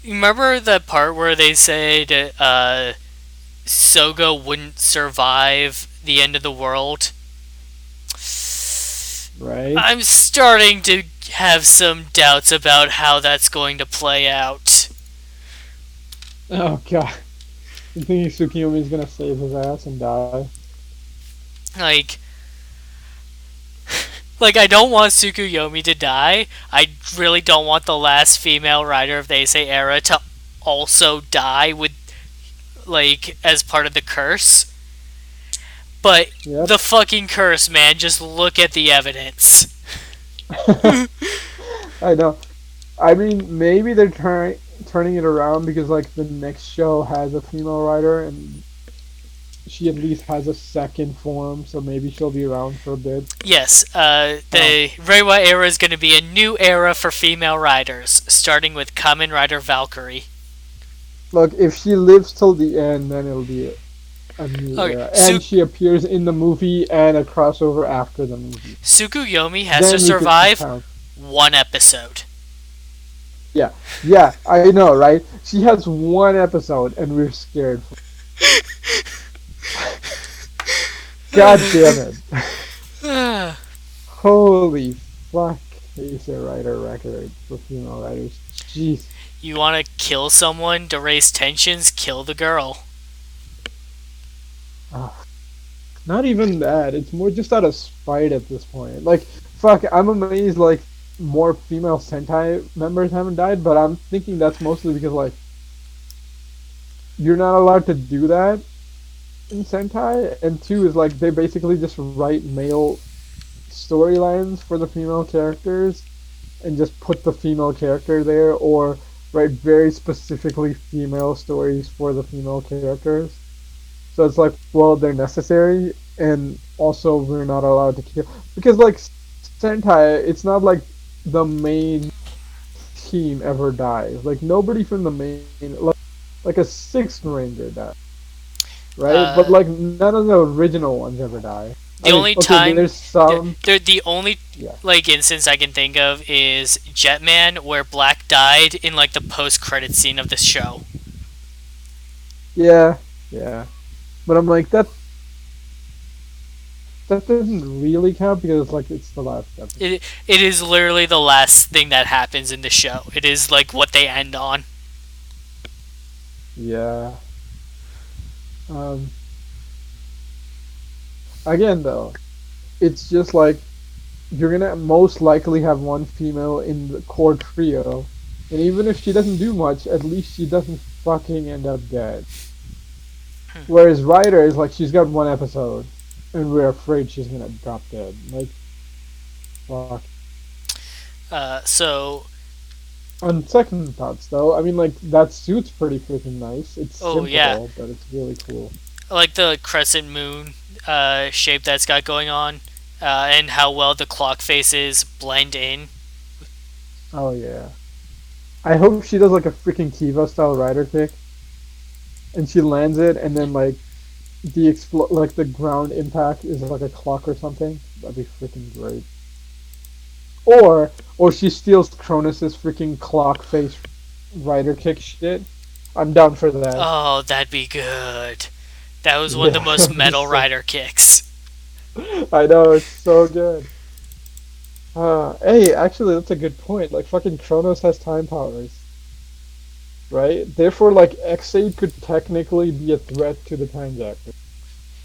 remember the part where they said Sogo wouldn't survive the end of the world? Right? I'm starting to have some doubts about how that's going to play out. Oh god. You think Tsukiyomi's gonna save his ass and die? Like, I don't want Tsukuyomi to die. I really don't want the last female rider of the Eisei era to also die with, like, as part of the curse. But Yep. the fucking curse, man, just look at the evidence. I know. I mean, maybe they're turning it around because like the next show has a female writer and she at least has a second form, so maybe she'll be around for a bit. Yes, Um, the Reiwa era is going to be a new era for female riders, starting with Kamen Rider Valkyrie. Look, if she lives till the end, then it'll be a new Okay, era, and she appears in the movie and a crossover after the movie. Tsukuyomi has Then to we could survive count. one episode. Yeah, I know, right? She has one episode, and we're scared. God damn it! Holy fuck! Heisei Rider record for female writers. Jeez. You want to kill someone to raise tensions? Kill the girl. Ah, not even that. It's more just out of spite at this point. Like, fuck, I'm amazed, like, more female Sentai members haven't died, but I'm thinking that's mostly because, like, you're not allowed to do that in Sentai, and two is, like, they basically just write male storylines for the female characters and just put the female character there, or write very specifically female stories for the female characters. So it's like, well, they're necessary, and also we're not allowed to kill because like Sentai, it's not like the main team ever dies. Like nobody from the main, like a sixth ranger dies, right? But Uh, like none of the original ones ever die. the I mean, only okay, time, there's some, the only yeah, like instance I can think of is Jetman, where Black died in like the post credit scene of the show. yeah, yeah. But I'm like that doesn't really count because like it's the last episode. It is literally the last thing that happens in the show. It is like what they end on. Yeah. Um. Again, though, it's just like you're gonna most likely have one female in the core trio, and even if she doesn't do much, at least she doesn't fucking end up dead. Whereas Ryder is like she's got one episode, and we're afraid she's gonna drop dead. Like, fuck. So On second thoughts, though, I mean, like that suit's pretty freaking nice. It's oh yeah, simple, but it's really cool. I like the crescent moon shape that's got going on, and how well the clock faces blend in. Oh yeah. I hope she does like a freaking Kiva style rider kick, and she lands it, and then like like the ground impact is like a clock or something. That'd be freaking great. Or she steals Cronus's freaking clock face rider kick shit. I'm down for that. Oh, that'd be good. That was one of the Yeah, most metal rider kicks. I know it's so good. Hey, actually, that's a good point. Like fucking Kronos has time powers, right? Therefore, like X8 could technically be a threat to the Time Jacker.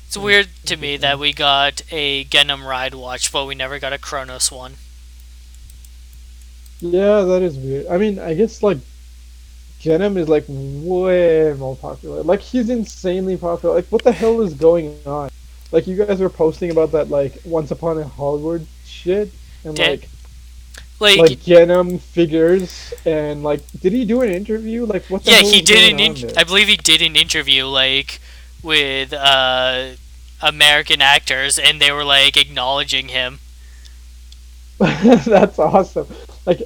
It's Hmm, weird to me that interesting. we got a Genom Ride watch, but we never got a Kronos one. Yeah, that is weird. I mean, I guess like Genom is like way more popular. Like he's insanely popular. Like what the hell is going on? Like you guys were posting about that like Once Upon a Hollywood shit and Did like like Genom figures and like did he do an interview? Like what the yeah, hell he is did going an on there? I believe he did an interview like with American actors, and they were like acknowledging him. That's awesome. Like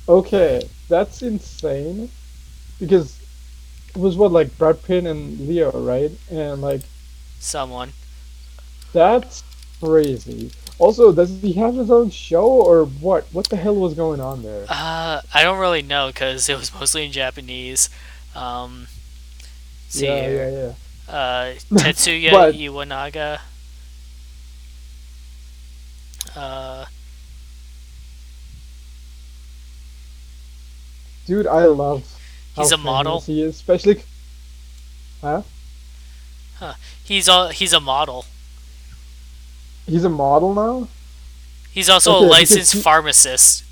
okay, that's insane because it was what like Brad Pitt and Leo, right? And like Someone. that's crazy. Also, does he have his own show or what? What the hell was going on there? I don't really know because it was mostly in Japanese. Um, see Yeah, here. yeah, yeah. Tetsuya But Iwanaga. Uh, dude, I love how he's a famous model. he is, especially. Huh? Huh. He's a model. He's a model now. He's also a Okay, because licensed pharmacist.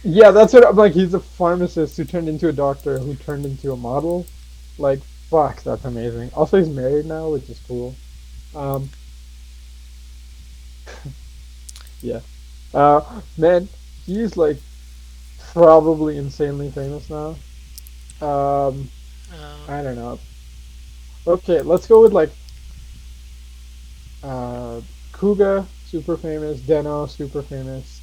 yeah, that's what I'm like. He's a pharmacist who turned into a doctor who turned into a model. Like, fuck, that's amazing. Also, he's married now, which is cool. Um, yeah. Man, he's like probably insanely famous now. Um, Uh, I don't know. Okay, let's go with like Kuga, super famous. Deno, super famous.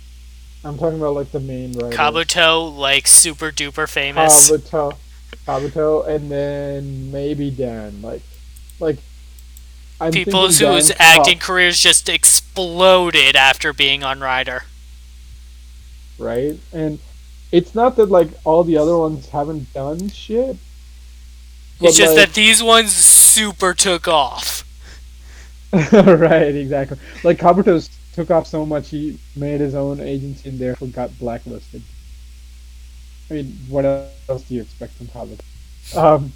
I'm talking about like the main writers. Kabuto, like super duper famous. Kabuto, Kabuto, and then maybe Dan. Like I'm People thinking whose Dan's acting top, careers just exploded after being on Rider. right? And it's not that like all the other ones haven't done shit, It's but just that like these ones super took off. right, exactly. Like Kabuto's took off so much he made his own agency and therefore got blacklisted. I mean, what else do you expect from politics? Um,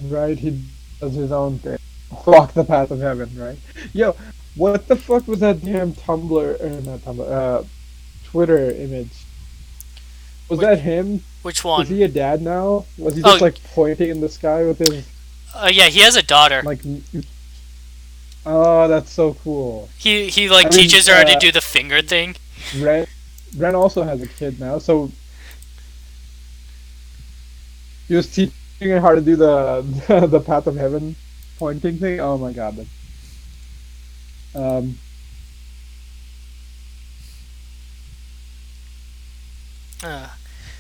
right? He does his own thing. Walk the path of heaven, right? Yo, what the fuck was that damn Tumblr or not Tumblr? Twitter image. Was Which, that him? which Is one? he a dad now? Was he Oh, just like pointing in the sky with his yeah, he has a daughter. like? Oh, that's so cool. He like I mean, teaches her how to do the finger thing. Ren Ren also has a kid now, so he was teaching her how to do the the path of heaven pointing thing. Oh my god. Um, Uh,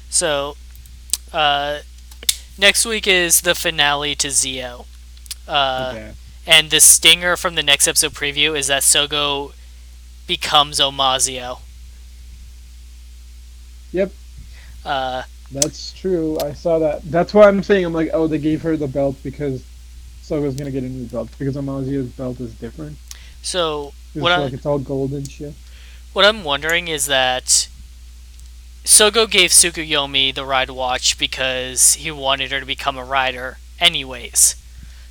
so, uh, next week is the finale to Zi-O. Uh, okay. and the stinger from the next episode preview is that Sogo becomes Omazio. Yep, Uh, that's true. I saw that. That's why I'm saying I'm like, oh, they gave her the belt because Soga's gonna get a new belt because Amazio's belt is different. so It's like it's all gold and shit. what I'm wondering is that Sogo gave Tsukuyomi the ride watch because he wanted her to become a rider anyways.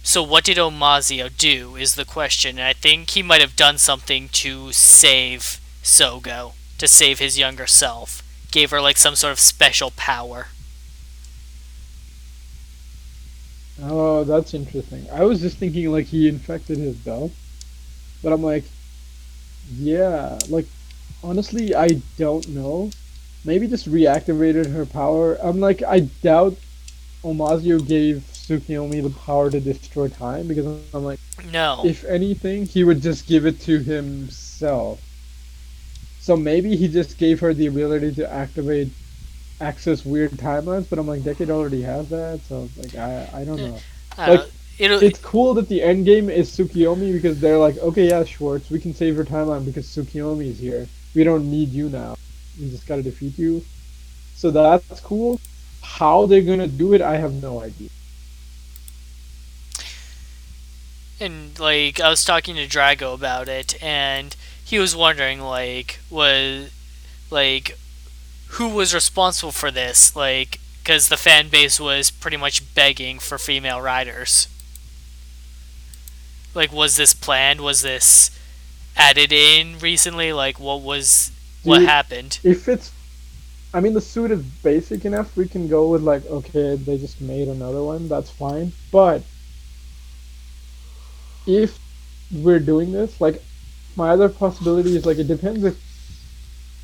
So what did Omazio do is the question, and I think he might have done something to save Sogo, to save his younger self. Gave her like some sort of special power. Oh, that's interesting. I was just thinking like he infected his belt, but I'm like, yeah, like honestly, I don't know. Maybe just reactivated her power. I'm like, I doubt Omazio gave Tsukiyomi the power to destroy time because I'm like, No. if anything, he would just give it to himself. So maybe he just gave her the ability to access weird timelines, but I'm like, Decade already has that, so like I don't know. I don't Like know. It'll it's cool that the end game is Tsukiyomi because they're like, okay, yeah, Schwartz, we can save your timeline because Tsukiyomi is here. We don't need you now. We just gotta defeat you. So that's cool. How they're gonna do it, I have no idea. and like I was talking to Drago about it and he was wondering like who was responsible for this like cuz the fan base was pretty much begging for female riders. Like was this planned? Was this added in recently? Like what Dude, happened? if it's I mean the suit is basic enough, we can go with like, okay, they just made another one, that's fine. But if we're doing this, like my other possibility is like it depends if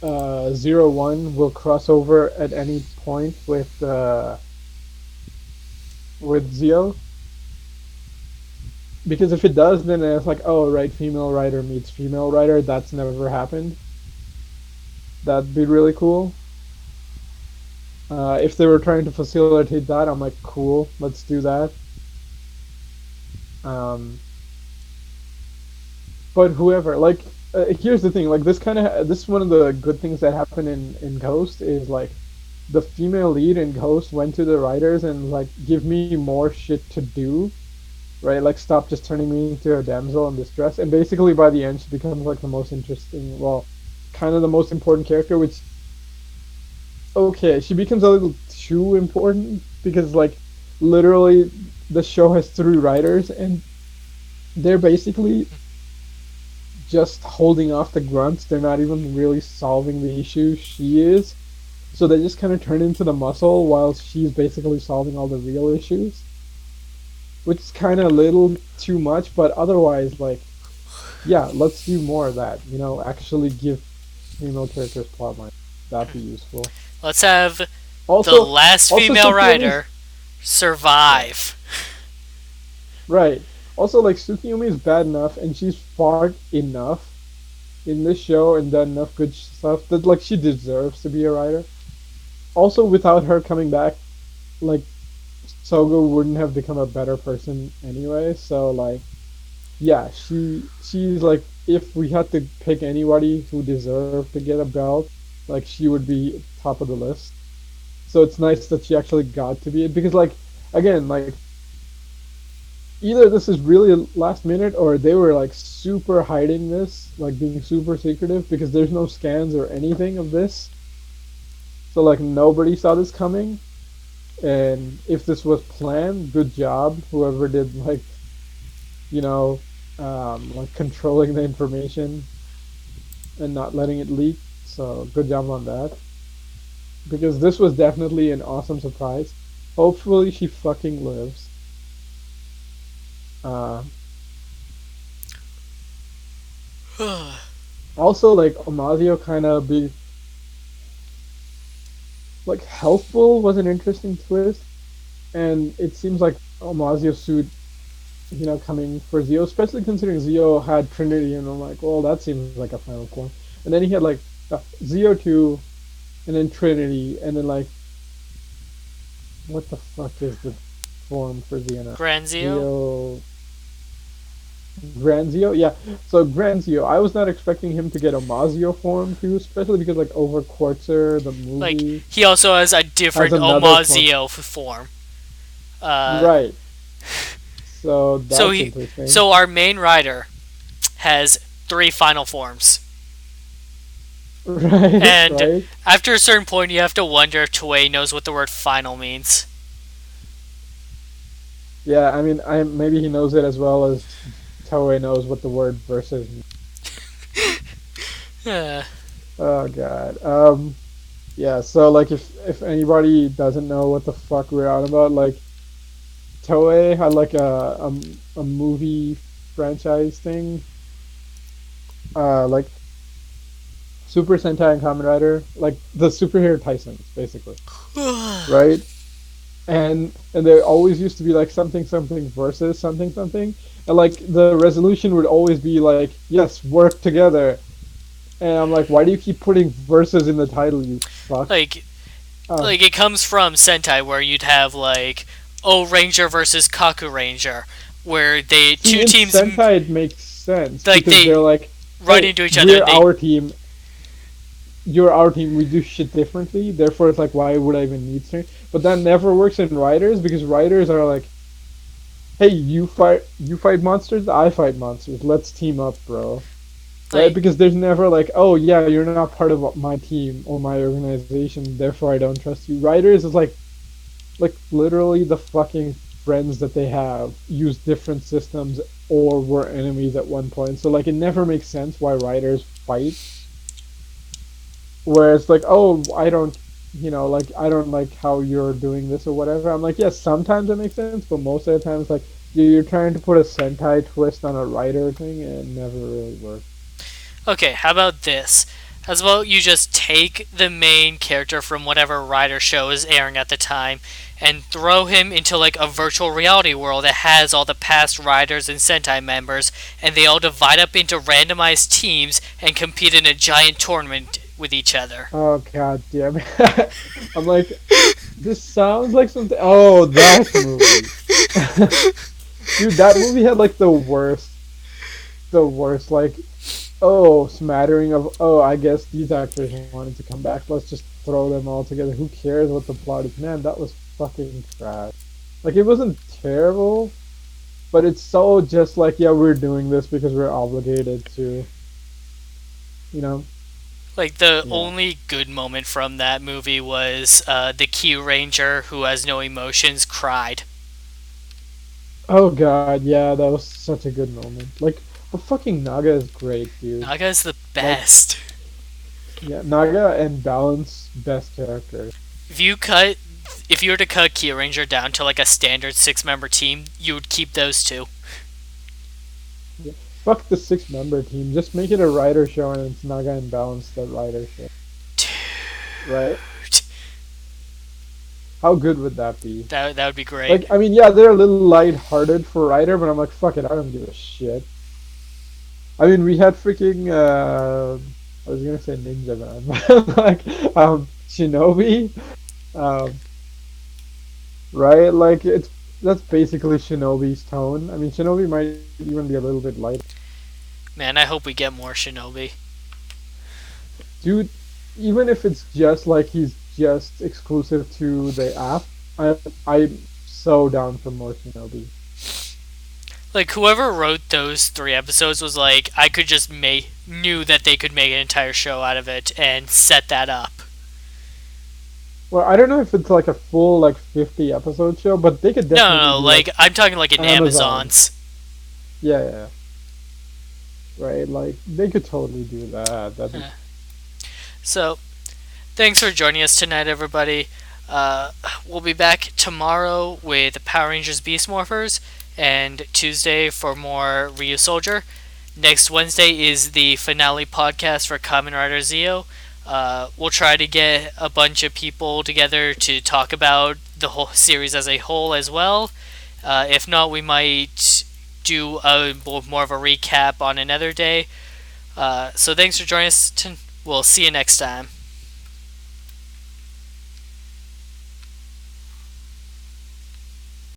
01 will cross over at any point with Zi-O. Because if it does, then it's like, oh, right, female writer meets female writer. That's never happened. That'd be really cool. If they were trying to facilitate that, I'm like, cool, let's do that. Um, but whoever, like, here's the thing, like, this is one of the good things that happened in Ghost is like, the female lead in Ghost went to the writers and like, give me more shit to do, right? Like, stop just turning me into a damsel in distress. And basically, by the end, she becomes like the most interesting, well, kind of the most important character, which okay, she becomes a little too important because like literally the show has three writers and they're basically just holding off the grunts. They're not even really solving the issue. She is. So they just kind of turn into the muscle while she's basically solving all the real issues, which is kind of a little too much, but otherwise like yeah, let's do more of that. You know, actually give female characters plotline. That'd be useful. Let's have the Also, last also female Tsukiyomi's rider yeah, survive. right. Also, like Tsukiyomi is bad enough, and she's fought enough in this show and done enough good stuff that like she deserves to be a writer. Also, without her coming back, like Sogo wouldn't have become a better person anyway. So like, yeah, she's like if we had to pick anybody who deserved to get a belt, like she would be top of the list. So it's nice that she actually got to be it because like again like either this is really last minute or they were like super hiding this, like being super secretive because there's no scans or anything of this. So like nobody saw this coming. And if this was planned, good job, whoever did like you know, like controlling the information and not letting it leak. So good job on that. Because this was definitely an awesome surprise. Hopefully she fucking lives. Uh, Also, like Omazio kind of be like healthful was an interesting twist, and it seems like Omazio's suit, coming for Zi-O, especially considering Zi-O had Trinity, and I'm like, well, that seems like a final form. And then he had like Zi-O 2, and then Trinity, and then like, what the fuck is the form for Zi-O? Granzio? Zi-O Granzio, yeah. So Granzio, I was not expecting him to get a Mazio form too, especially because like Over Quartzer, the Like, movie, he also has a has different another form. Omazio form. Uh, Right. So so that's he, interesting. so our main rider has three final forms. Right, And right. after a certain point, you have to wonder if Toei knows what the word final means. Yeah, I mean, I maybe he knows it as well as Toei knows what the word versus means. Uh, Oh god. Yeah, so like if anybody doesn't know what the fuck we're on about, like Toei had like a movie franchise thing. Like Super Sentai and Kamen Rider, like the superhero Tysons, basically, right? And there always used to be like something something versus something something, and like the resolution would always be like, yes, work together. And I'm like, why do you keep putting verses in the title, you fuck? like, Uh, like it comes from Sentai, where you'd have like O Ranger versus Kaku Ranger, where they See, two in teams Sentai it makes sense like because they're they like, run hey, into each other. we're They our team, you're our team, we do shit differently. Therefore, it's like, why would I even need strength? But that never works in writers because writers are like, hey, you fight monsters, I fight monsters. Let's team up, bro. Right? like Because there's never like, oh yeah, you're not part of my team or my organization, therefore I don't trust you. Writers is like literally the fucking friends that they have use different systems or were enemies at one point. So like it never makes sense why writers fight. Where it's like, oh, I don't, like I don't like how you're doing this or whatever. I'm like, yes, sometimes it makes sense, but most of the time it's like you're trying to put a Sentai twist on a writer thing, and it never really works. okay, how about this? As well, you just take the main character from whatever rider show is airing at the time and throw him into like a virtual reality world that has all the past riders and Sentai members, and they all divide up into randomized teams and compete in a giant tournament with each other. Oh god damn it! I'm like, this sounds like something. Oh, that movie, dude. That movie had like the worst like, oh, smattering of, oh, I guess these actors wanted to come back. Let's just throw them all together. Who cares what the plot is? Man, that was fucking trash. Like it wasn't terrible, but it's so just like, yeah, we're doing this because we're obligated to, you know. Like the Yeah. only good moment from that movie was the Q Ranger, who has no emotions, cried. Oh god, yeah, that was such a good moment. Like, but fucking Naga is great, dude. Naga's the Like, best. yeah, Naga and Balance best characters. If you cut, if you were to cut Q Ranger down to like a standard six-member team, you would keep those two. Yeah. Fuck the six-member team. Just make it a rider show and it's Naga and Balance the rider show. Right? How good would that be? That would be great. Like, I mean, yeah, they're a little light-hearted for rider, but I'm like, fuck it, I don't give a shit. I mean, we had freaking, I was gonna say Ninja Man, but like, Shinobi, um, right? Like, that's basically Shinobi's tone. I mean, Shinobi might even be a little bit light. Man, I hope we get more Shinobi. Dude, even if it's just like he's just exclusive to the app, I'm so down for more Shinobi. Like whoever wrote those 3 episodes was like, I could just make knew that they could make an entire show out of it and set that up. Well, I don't know if it's like a full like 50 episode show, but they could No, no, definitely no. do like Like I'm talking like an Amazon. Amazon's. Yeah, yeah, yeah. Right. Like they could totally do that. That'd be So thanks for joining us tonight, everybody. Uh, we'll be back tomorrow with Power Rangers Beast Morphers, and Tuesday for more Ryu Soldier. Next Wednesday is the finale podcast for Kamen Rider Zi-O. We'll try to get a bunch of people together to talk about the whole series as a whole as well. If not, we might do more of a recap on another day. So thanks for joining us. We'll see you next time.